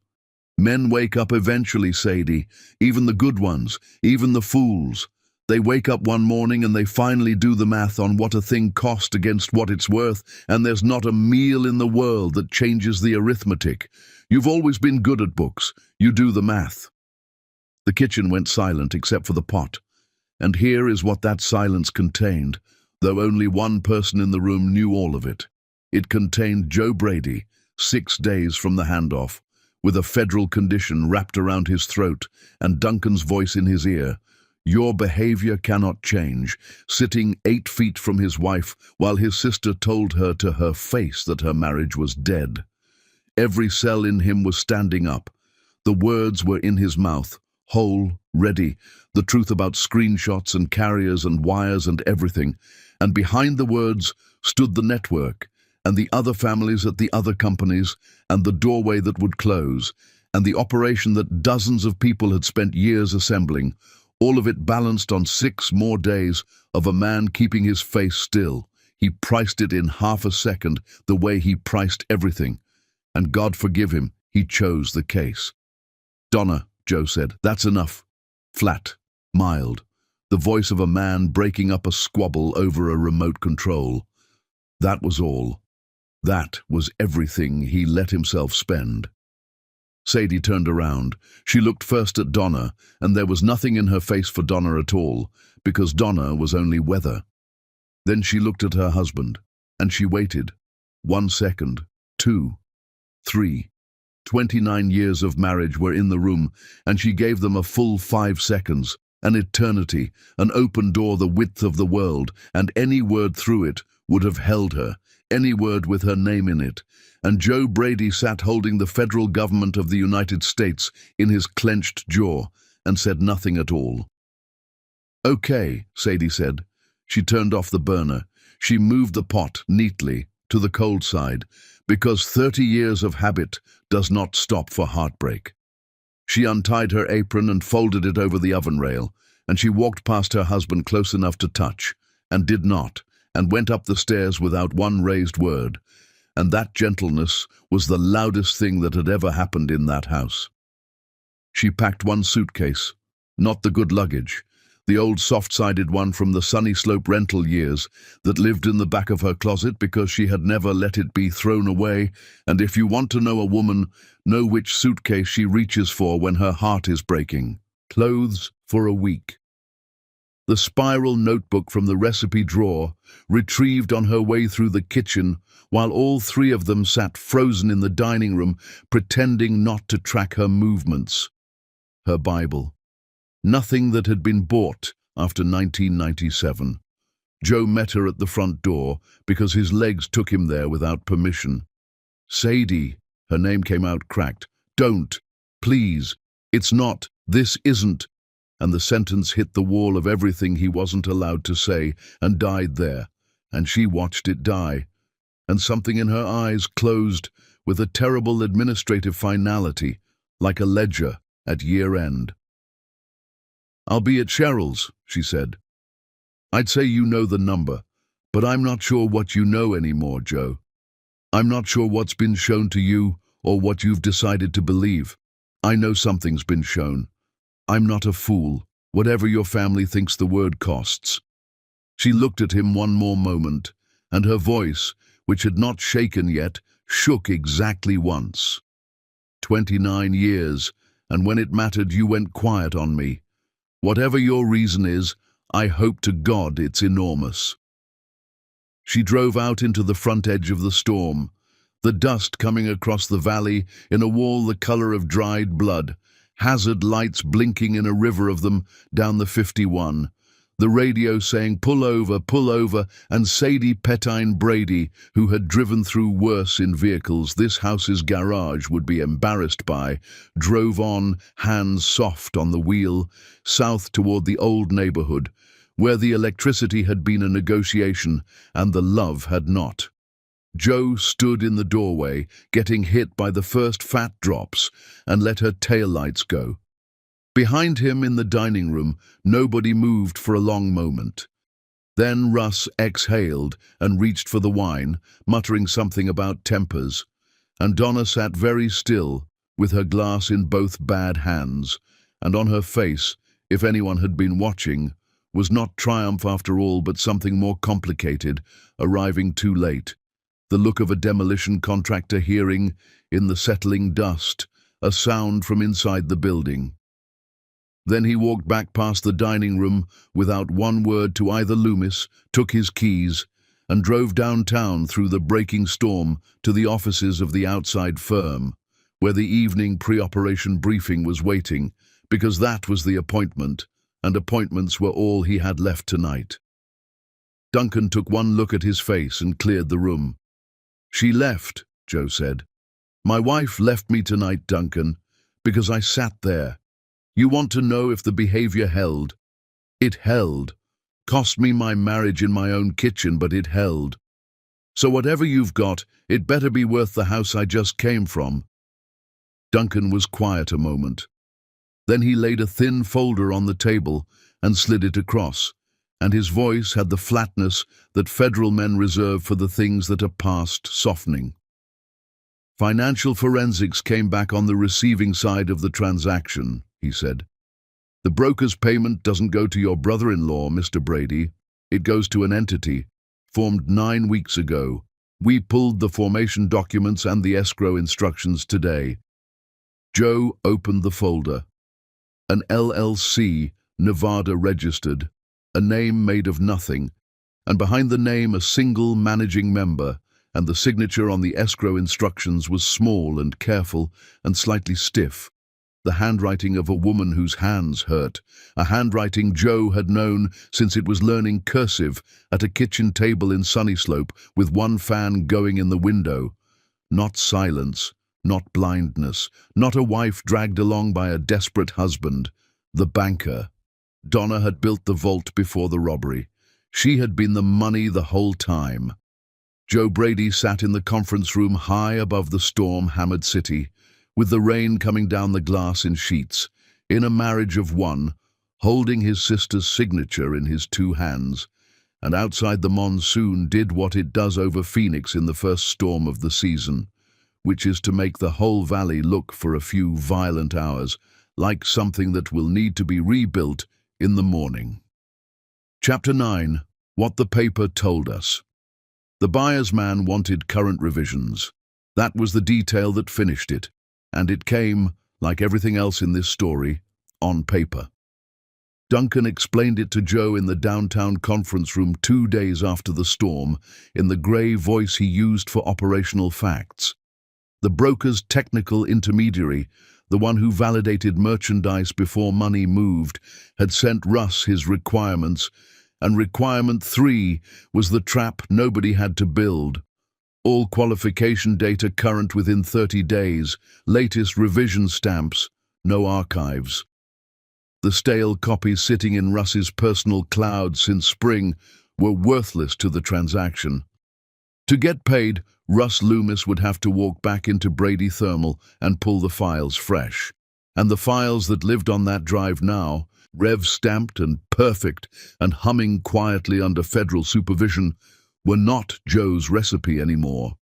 "Men wake up eventually, Sadie, even the good ones, even the fools. They wake up one morning and they finally do the math on what a thing cost against what it's worth, and there's not a meal in the world that changes the arithmetic. You've always been good at books. You do the math." The kitchen went silent except for the pot, and here is what that silence contained, though only one person in the room knew all of it. It contained Joe Brady, 6 days from the handoff, with a federal condition wrapped around his throat and Duncan's voice in his ear. Your behavior cannot change, sitting 8 feet from his wife while his sister told her to her face that her marriage was dead. Every cell in him was standing up. The words were in his mouth, whole, ready, the truth about screenshots and carriers and wires and everything, and behind the words stood the network, and the other families at the other companies, and the doorway that would close, and the operation that dozens of people had spent years assembling, all of it balanced on 6 more days of a man keeping his face still. He priced it in half a second, the way he priced everything. And God forgive him, he chose the case. "Donna," Joe said, "that's enough." Flat, mild, the voice of a man breaking up a squabble over a remote control. That was all. That was everything he let himself spend. Sadie turned around. She looked first at Donna, and there was nothing in her face for Donna at all, because Donna was only weather. Then she looked at her husband, and she waited. 1 second, 2, 3. 29 years of marriage were in the room, and she gave them a full 5 seconds, an eternity, an open door the width of the world, and any word through it would have held her, any word with her name in it. And Joe Brady sat holding the federal government of the United States in his clenched jaw and said nothing at all. "Okay," Sadie said. She turned off the burner. She moved the pot neatly to the cold side, because 30 years of habit does not stop for heartbreak. She untied her apron and folded it over the oven rail, and she walked past her husband close enough to touch, and did not, and went up the stairs without one raised word. And that gentleness was the loudest thing that had ever happened in that house. She packed one suitcase, not the good luggage, the old soft-sided one from the Sunny Slope rental years that lived in the back of her closet because she had never let it be thrown away, and if you want to know a woman, know which suitcase she reaches for when her heart is breaking. Clothes for a week. The spiral notebook from the recipe drawer, retrieved on her way through the kitchen, while all 3 of them sat frozen in the dining room, pretending not to track her movements. Her Bible. Nothing that had been bought after 1997. Joe met her at the front door because his legs took him there without permission. "Sadie," her name came out cracked. "Don't. Please. It's not. This isn't." And the sentence hit the wall of everything he wasn't allowed to say and died there, and she watched it die. And something in her eyes closed with a terrible administrative finality, like a ledger at year-end. "I'll be at Cheryl's," she said. I'd say you know the number, but I'm not sure what you know anymore, Joe. I'm not sure what's been shown to you or what you've decided to believe. I know something's been shown. I'm not a fool, whatever your family thinks the word costs. She looked at him one more moment, and her voice, which had not shaken yet, shook exactly once. 29 years, and when it mattered you went quiet on me. Whatever your reason is, I hope to God it's enormous. She drove out into the front edge of the storm, the dust coming across the valley in a wall the color of dried blood, hazard lights blinking in a river of them down the 51, the radio saying pull over, and Sadie Pettine Brady, who had driven through worse in vehicles this house's garage would be embarrassed by, drove on, hands soft on the wheel, south toward the old neighborhood, where the electricity had been a negotiation and the love had not. Joe stood in the doorway, getting hit by the first fat drops, and let her taillights go. Behind him in the dining room, nobody moved for a long moment. Then Russ exhaled and reached for the wine, muttering something about tempers, and Donna sat very still, with her glass in both bad hands, and on her face, if anyone had been watching, was not triumph after all but something more complicated, arriving too late. The look of a demolition contractor hearing, in the settling dust, a sound from inside the building. Then he walked back past the dining room without one word to either Loomis, took his keys, and drove downtown through the breaking storm to the offices of the outside firm, where the evening pre-operation briefing was waiting, because that was the appointment, and appointments were all he had left tonight. Duncan took one look at his face and cleared the room. "She left," Joe said. "My wife left me tonight, Duncan, because I sat there. You want to know if the behavior held? It held. Cost me my marriage in my own kitchen, but it held. So whatever you've got, it better be worth the house I just came from." Duncan was quiet a moment. Then he laid a thin folder on the table and slid it across, and his voice had the flatness that federal men reserve for the things that are past softening. "Financial forensics came back on the receiving side of the transaction," he said. "The broker's payment doesn't go to your brother-in-law, Mr. Brady. It goes to an entity, formed 9 weeks ago. We pulled the formation documents and the escrow instructions today." Joe opened the folder. An LLC, Nevada registered, a name made of nothing, and behind the name a single managing member, and the signature on the escrow instructions was small and careful and slightly stiff. The handwriting of a woman whose hands hurt, a handwriting Joe had known since it was learning cursive at a kitchen table in Sunnyslope with one fan going in the window. Not silence, not blindness, not a wife dragged along by a desperate husband. The banker. Donna had built the vault before the robbery. She had been the money the whole time. Joe Brady sat in the conference room high above the storm-hammered city, with the rain coming down the glass in sheets, in a marriage of one, holding his sister's signature in his 2 hands, and outside the monsoon did what it does over Phoenix in the first storm of the season, which is to make the whole valley look for a few violent hours like something that will need to be rebuilt in the morning. Chapter 9. What the paper told us. The buyer's man wanted current revisions. That was the detail that finished it, and it came, like everything else in this story, on paper. Duncan explained it to Joe in the downtown conference room 2 days after the storm, in the grey voice he used for operational facts. The broker's technical intermediary, the one who validated merchandise before money moved, had sent Russ his requirements, and requirement 3 was the trap nobody had to build. All qualification data current within 30 days, latest revision stamps, no archives. The stale copies sitting in Russ's personal cloud since spring were worthless to the transaction. To get paid, Russ Loomis would have to walk back into Brady Thermal and pull the files fresh. And the files that lived on that drive now, rev-stamped and perfect and humming quietly under federal supervision, were not Joe's recipe anymore.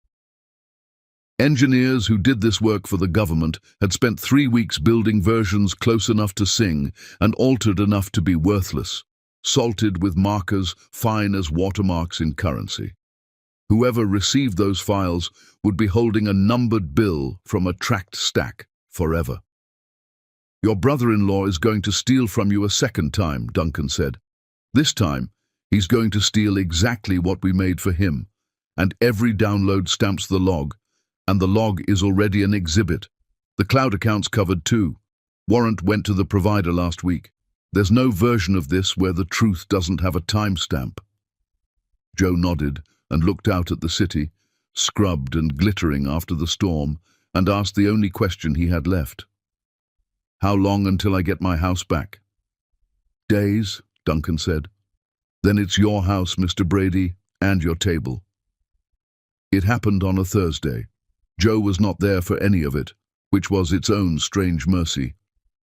Engineers who did this work for the government had spent 3 weeks building versions close enough to sing and altered enough to be worthless, salted with markers fine as watermarks in currency. Whoever received those files would be holding a numbered bill from a tract stack forever. "Your brother-in-law is going to steal from you a second time," Duncan said. "This time, he's going to steal exactly what we made for him, and every download stamps the log, and the log is already an exhibit. The cloud account's covered too. Warrant went to the provider last week. There's no version of this where the truth doesn't have a timestamp." Joe nodded and looked out at the city, scrubbed and glittering after the storm, and asked the only question he had left. "How long until I get my house back?" "Days," Duncan said. "Then it's your house, Mr. Brady, and your table." It happened on a Thursday. Joe was not there for any of it, which was its own strange mercy.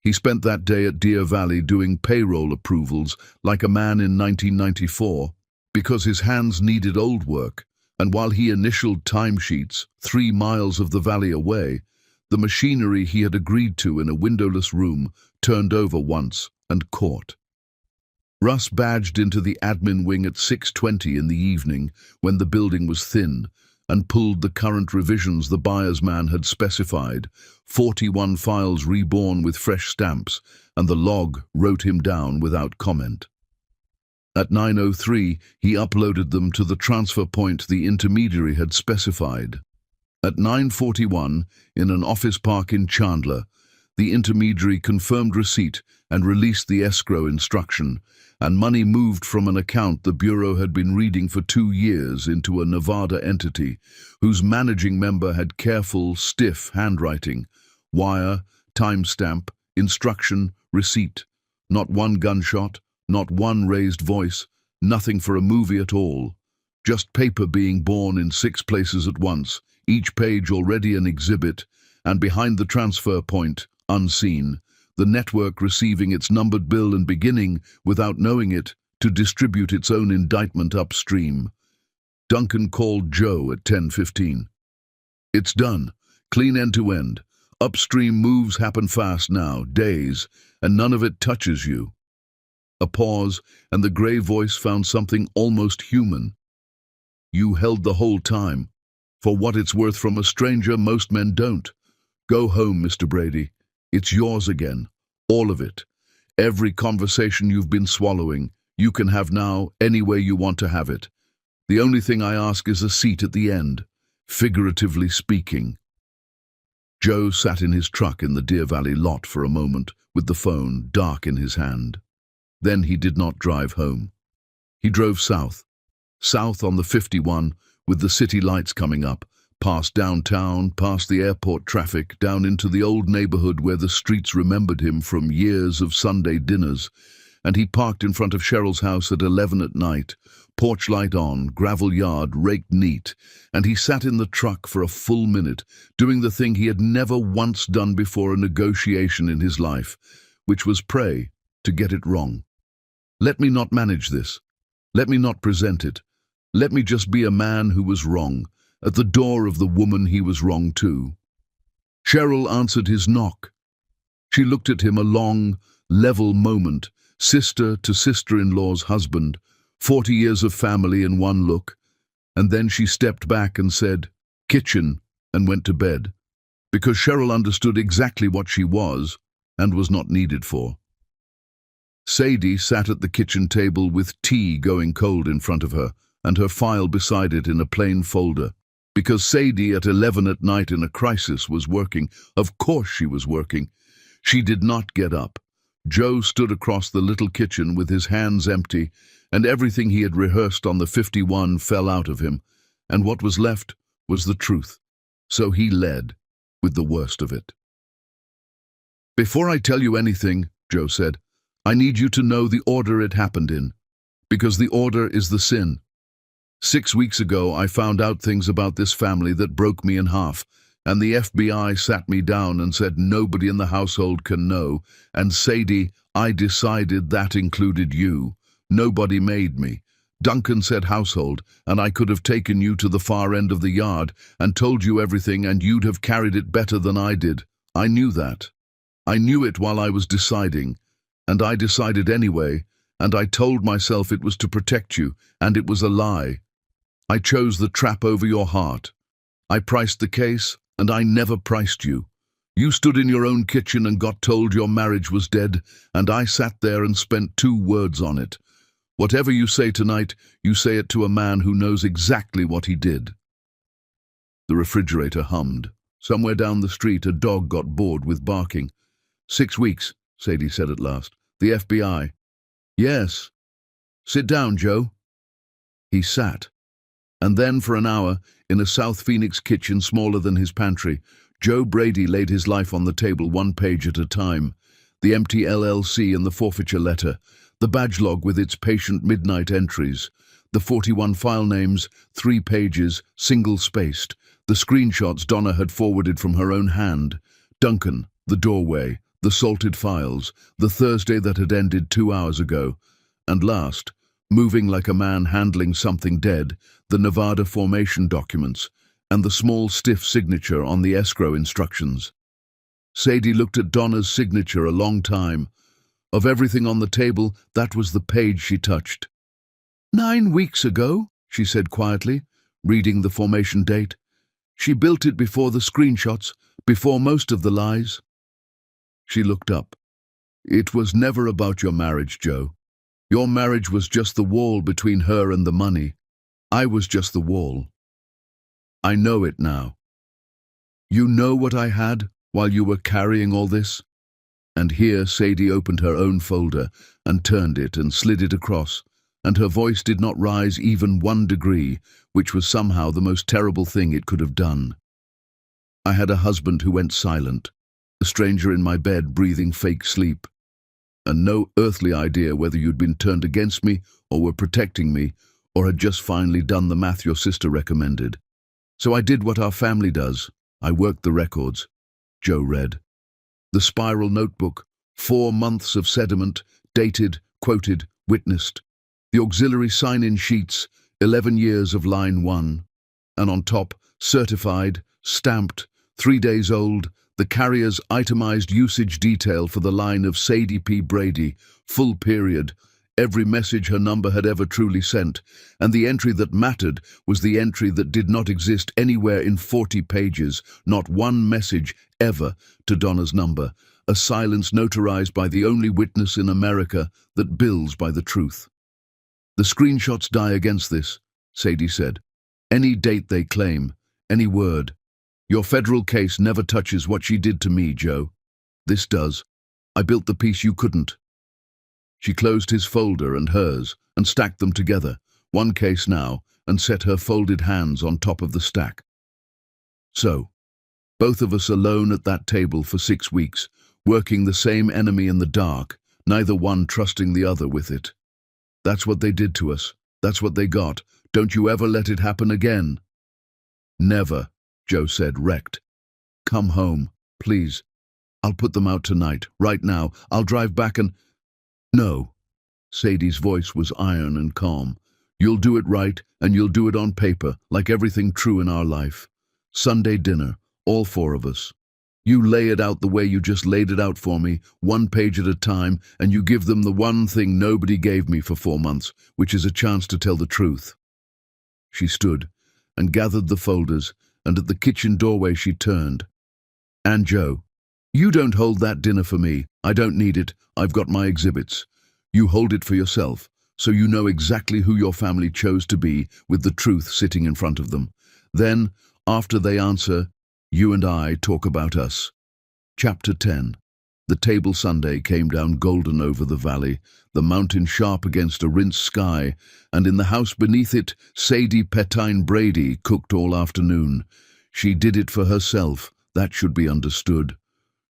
He spent that day at Deer Valley doing payroll approvals like a man in 1994, because his hands needed old work, and while he initialed timesheets 3 miles of the valley away, the machinery he had agreed to in a windowless room turned over once and caught. Russ badged into the admin wing at 6:20 in the evening when the building was thin, and pulled the current revisions the buyer's man had specified, 41 files reborn with fresh stamps, and the log wrote him down without comment. At 9:03, he uploaded them to the transfer point the intermediary had specified. At 9:41, in an office park in Chandler, the intermediary confirmed receipt and released the escrow instruction, and money moved from an account the Bureau had been reading for 2 years into a Nevada entity, whose managing member had careful, stiff handwriting, wire, timestamp, instruction, receipt. Not one gunshot, not one raised voice, nothing for a movie at all. Just paper being born in 6 places at once, each page already an exhibit, and behind the transfer point, unseen, the network receiving its numbered bill and beginning, without knowing it, to distribute its own indictment upstream. Duncan called Joe at 10:15. "It's done. Clean end to end. Upstream moves happen fast now, days, and none of it touches you." A pause, and the grey voice found something almost human. "You held the whole time. For what it's worth from a stranger, most men don't. Go home, Mr. Brady. It's yours again. All of it. Every conversation you've been swallowing, you can have now any way you want to have it. The only thing I ask is a seat at the end, figuratively speaking." Joe sat in his truck in the Deer Valley lot for a moment, with the phone dark in his hand. Then he did not drive home. He drove south on the 51, with the city lights coming up, past downtown, past the airport traffic, down into the old neighborhood where the streets remembered him from years of Sunday dinners, and he parked in front of Cheryl's house at 11 at night, porch light on, gravel yard raked neat, and he sat in the truck for a full minute, doing the thing he had never once done before a negotiation in his life, which was pray to get it wrong. Let me not manage this. Let me not present it. Let me just be a man who was wrong, at the door of the woman he was wrong to. Cheryl answered his knock. She looked at him a long, level moment, sister to sister-in-law's husband, 40 years of family in one look, and then she stepped back and said, "Kitchen," and went to bed, because Cheryl understood exactly what she was and was not needed for. Sadie sat at the kitchen table with tea going cold in front of her, and her file beside it in a plain folder. Because Sadie at 11 at night in a crisis was working. Of course she was working. She did not get up. Joe stood across the little kitchen with his hands empty, and everything he had rehearsed on the 51 fell out of him, and what was left was the truth. So he led, with the worst of it. "Before I tell you anything," Joe said, "I need you to know the order it happened in, because the order is the sin. 6 weeks ago, I found out things about this family that broke me in half, And the FBI sat me down and said nobody in the household can know. And Sadie, I decided that included you. Nobody made me. Duncan said household, and I could have taken you to the far end of the yard and told you everything, and you'd have carried it better than I did. I knew that. I knew it while I was deciding, and I decided anyway, and I told myself it was to protect you, and it was a lie. I chose the trap over your heart. I priced the case, and I never priced you. You stood in your own kitchen and got told your marriage was dead, and I sat there and spent 2 words on it. Whatever you say tonight, you say it to a man who knows exactly what he did. The refrigerator hummed. Somewhere down the street, a dog got bored with barking. 6 weeks, Sadie said at last. The FBI. Yes. Sit down, Joe. He sat. And then for an hour, in a South Phoenix kitchen smaller than his pantry, Joe Brady laid his life on the table 1 page at a time. The empty LLC and the forfeiture letter, the badge log with its patient midnight entries, the 41 file names, 3 pages, single-spaced, the screenshots Donna had forwarded from her own hand, Duncan, the doorway, the salted files, the Thursday that had ended 2 hours ago, and last, moving like a man handling something dead, the Nevada formation documents, and the small stiff signature on the escrow instructions. Sadie looked at Donna's signature a long time. Of everything on the table, that was the page she touched. 9 weeks ago, she said quietly, reading the formation date. She built it before the screenshots, before most of the lies. She looked up. It was never about your marriage, Joe. Your marriage was just the wall between her and the money. I was just the wall. I know it now. You know what I had while you were carrying all this? And here Sadie opened her own folder and turned it and slid it across, and her voice did not rise even 1 degree, which was somehow the most terrible thing it could have done. I had a husband who went silent, a stranger in my bed breathing fake sleep, and no earthly idea whether you'd been turned against me or were protecting me or had just finally done the math your sister recommended. So I did what our family does. I worked the records. Joe read. The spiral notebook, 4 months of sediment, dated, quoted, witnessed. The auxiliary sign-in sheets, 11 years of line 1. And on top, certified, stamped, 3 days old, the carrier's itemized usage detail for the line of Sadie P. Brady, full period, every message her number had ever truly sent, and the entry that mattered was the entry that did not exist anywhere in 40 pages, not 1 message ever to Donna's number, a silence notarized by the only witness in America that bills by the truth. The screenshots die against this, Sadie said. Any date they claim, any word. Your federal case never touches what she did to me, Joe. This does. I built the piece you couldn't. She closed his folder and hers and stacked them together, 1 case now, and set her folded hands on top of the stack. So, both of us alone at that table for 6 weeks, working the same enemy in the dark, neither one trusting the other with it. That's what they did to us. That's what they got. Don't you ever let it happen again. Never, Joe said, wrecked. Come home, please. I'll put them out tonight, right now. I'll drive back and... No. Sadie's voice was iron and calm. You'll do it right, and you'll do it on paper, like everything true in our life. Sunday dinner, all 4 of us. You lay it out the way you just laid it out for me, 1 page at a time, and you give them the one thing nobody gave me for 4 months, which is a chance to tell the truth. She stood and gathered the folders, and at the kitchen doorway she turned. And Joe, you don't hold that dinner for me. I don't need it. I've got my exhibits. You hold it for yourself, so you know exactly who your family chose to be, with the truth sitting in front of them. Then, after they answer, you and I talk about us. Chapter 10. The table Sunday came down golden over the valley, the mountain sharp against a rinsed sky, and in the house beneath it, Sadie Pettine Brady cooked all afternoon. She did it for herself, that should be understood.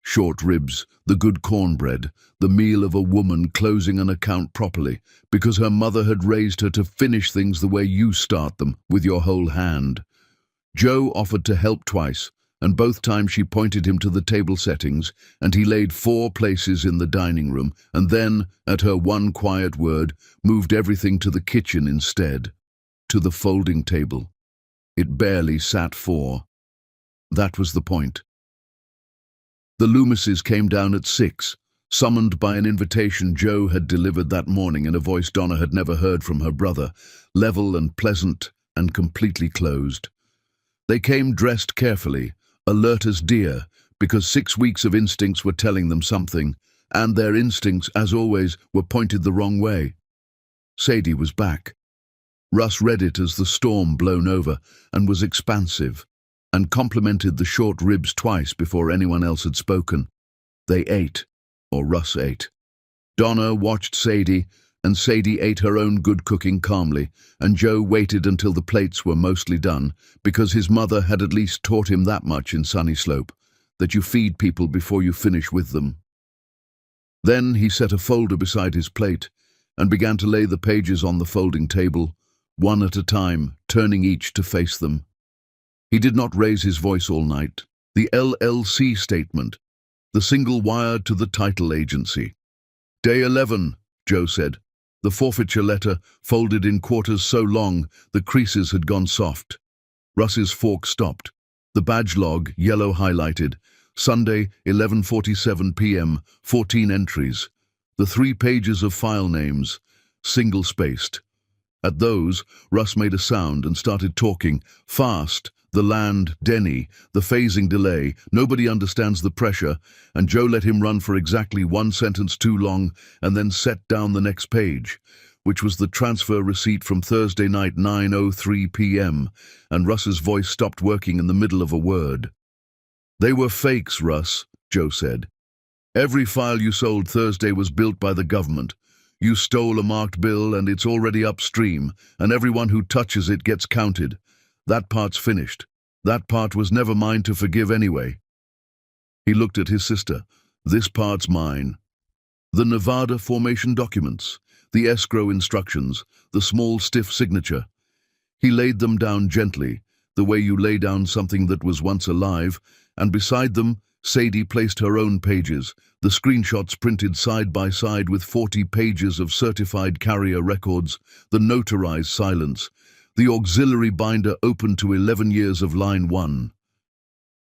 Short ribs, the good cornbread, the meal of a woman closing an account properly, because her mother had raised her to finish things the way you start them, with your whole hand. Joe offered to help twice, and both times she pointed him to the table settings, and he laid 4 places in the dining room, and then, at her one quiet word, moved everything to the kitchen instead, to the folding table. It barely sat 4. That was the point. The Loomises came down at 6, summoned by an invitation Joe had delivered that morning in a voice Donna had never heard from her brother, level and pleasant and completely closed. They came dressed carefully, alert as deer, because 6 weeks of instincts were telling them something, and their instincts, as always, were pointed the wrong way. Sadie was back. Russ read it as the storm blown over, and was expansive, and complimented the short ribs twice before anyone else had spoken. They ate, or Russ ate. Donna watched Sadie, and Sadie ate her own good cooking calmly, and Joe waited until the plates were mostly done, because his mother had at least taught him that much in Sunny Slope, that you feed people before you finish with them. Then he set a folder beside his plate, and began to lay the pages on the folding table, one at a time, turning each to face them. He did not raise his voice all night. The LLC statement, the single wire to the title agency. Day 11, Joe said. The forfeiture letter, folded in quarters so long the creases had gone soft. Russ's fork stopped. The badge log, yellow highlighted. Sunday, 11:47 p.m., 14 entries. The 3 pages of file names, single-spaced. At those, Russ made a sound and started talking, fast. The land, Denny, the phasing delay, nobody understands the pressure, and Joe let him run for exactly 1 sentence too long and then set down the next page, which was the transfer receipt from Thursday night 9:03 p.m., and Russ's voice stopped working in the middle of a word. They were fakes, Russ, Joe said. Every file you sold Thursday was built by the government. You stole a marked bill and it's already upstream, and everyone who touches it gets counted. That part's finished. That part was never mine to forgive anyway. He looked at his sister. This part's mine. The Nevada formation documents, the escrow instructions, the small stiff signature. He laid them down gently, the way you lay down something that was once alive, and beside them, Sadie placed her own pages, the screenshots printed side by side with 40 pages of certified carrier records, the notarized silence, the auxiliary binder open to 11 years of line 1.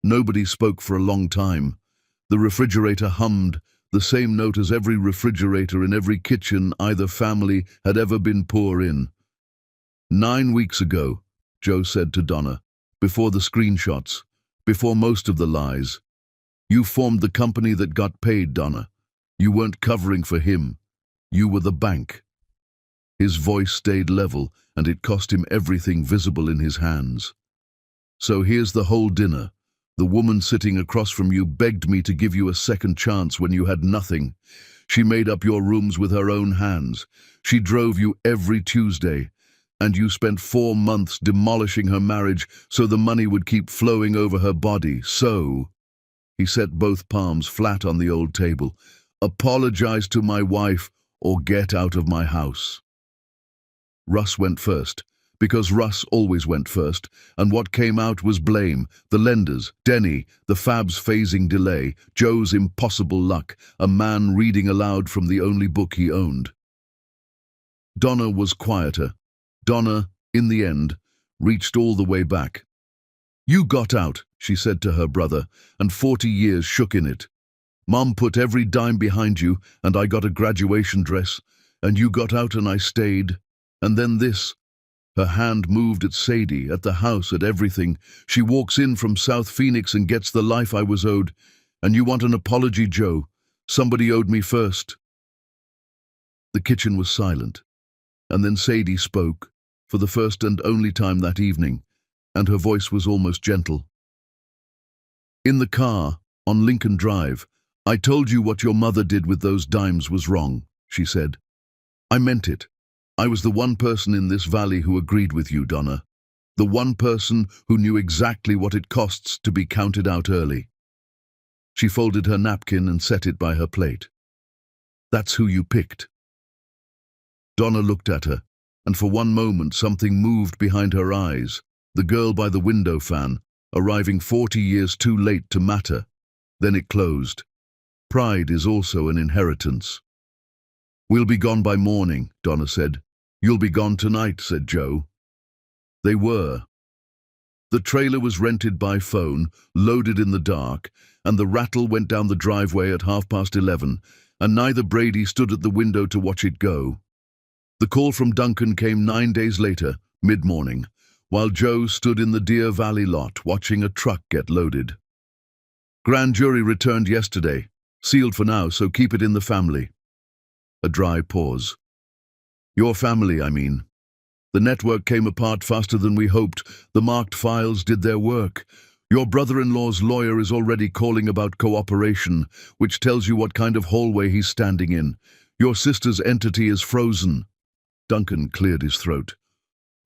Nobody spoke for a long time. The refrigerator hummed, the same note as every refrigerator in every kitchen either family had ever been poor in. 9 weeks ago, Joe said to Donna, before the screenshots, before most of the lies. You formed the company that got paid, Donna. You weren't covering for him. You were the bank. His voice stayed level, and it cost him everything visible in his hands. So here's the whole dinner. The woman sitting across from you begged me to give you a second chance when you had nothing. She made up your rooms with her own hands. She drove you every Tuesday. And you spent 4 months demolishing her marriage so the money would keep flowing over her body. So, he set both palms flat on the old table, apologize to my wife or get out of my house. Russ went first, because Russ always went first, and what came out was blame, the lenders, Denny, the Fab's phasing delay, Joe's impossible luck, a man reading aloud from the only book he owned. Donna was quieter. Donna, in the end, reached all the way back. You got out, she said to her brother, and 40 years shook in it. Mom put every dime behind you, and I got a graduation dress, and you got out and I stayed. And then this. Her hand moved at Sadie, at the house, at everything. She walks in from South Phoenix and gets the life I was owed. And you want an apology, Joe? Somebody owed me first. The kitchen was silent. And then Sadie spoke, for the first and only time that evening, and her voice was almost gentle. In the car, on Lincoln Drive, I told you what your mother did with those dimes was wrong, she said. I meant it. I was the one person in this valley who agreed with you, Donna. The one person who knew exactly what it costs to be counted out early. She folded her napkin and set it by her plate. That's who you picked. Donna looked at her, and for one moment something moved behind her eyes, the girl by the window fan, arriving 40 years too late to matter. Then it closed. Pride is also an inheritance. "We'll be gone by morning," Donna said. "You'll be gone tonight," said Joe. They were. The trailer was rented by phone, loaded in the dark, and the rattle went down the driveway at 11:30, and neither Brady stood at the window to watch it go. The call from Duncan came 9 days later, mid-morning, while Joe stood in the Deer Valley lot watching a truck get loaded. "Grand jury returned yesterday. Sealed for now, so keep it in the family." A dry pause. "Your family, I mean. The network came apart faster than we hoped. The marked files did their work. Your brother-in-law's lawyer is already calling about cooperation, which tells you what kind of hallway he's standing in. Your sister's entity is frozen." Duncan cleared his throat.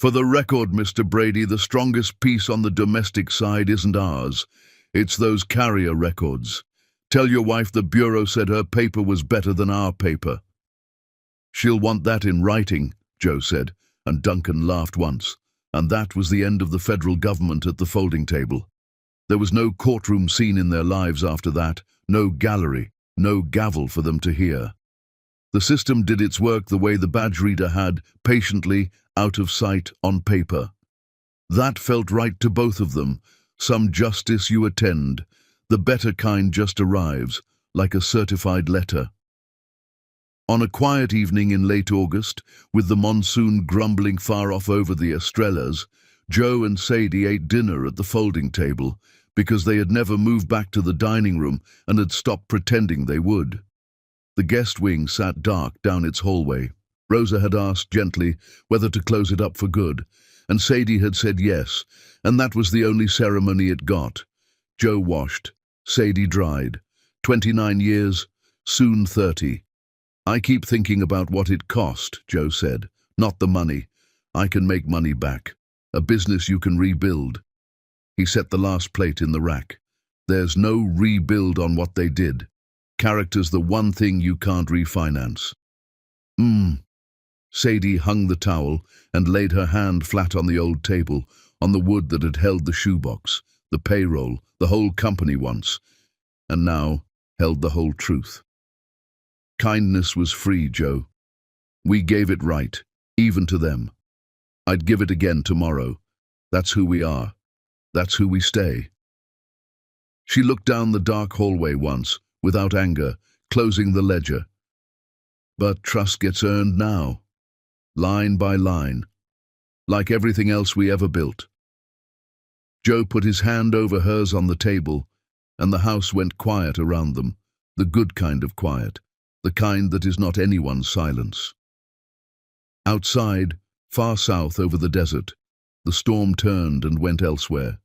"For the record, Mr. Brady, the strongest piece on the domestic side isn't ours. It's those carrier records. Tell your wife the Bureau said her paper was better than our paper." "She'll want that in writing," Joe said, and Duncan laughed once, and that was the end of the federal government at the folding table. There was no courtroom scene in their lives after that, no gallery, no gavel for them to hear. The system did its work the way the badge reader had, patiently, out of sight, on paper. That felt right to both of them. Some justice you attend. The better kind just arrives, like a certified letter. On a quiet evening in late August, with the monsoon grumbling far off over the Estrellas, Joe and Sadie ate dinner at the folding table because they had never moved back to the dining room and had stopped pretending they would. The guest wing sat dark down its hallway. Rosa had asked gently whether to close it up for good, and Sadie had said yes, and that was the only ceremony it got. Joe washed. Sadie dried. 29 years, soon 30. "I keep thinking about what it cost," Joe said. "Not the money. I can make money back. A business you can rebuild." He set the last plate in the rack. "There's no rebuild on what they did. Character's the one thing you can't refinance." Sadie hung the towel and laid her hand flat on the old table, on the wood that had held the shoebox, the payroll, the whole company once, and now held the whole truth. "Kindness was free, Joe. We gave it right, even to them. I'd give it again tomorrow. That's who we are. That's who we stay." She looked down the dark hallway once, without anger, closing the ledger. "But trust gets earned now, line by line, like everything else we ever built." Joe put his hand over hers on the table, and the house went quiet around them, the good kind of quiet, the kind that is not anyone's silence. Outside, far south over the desert, the storm turned and went elsewhere.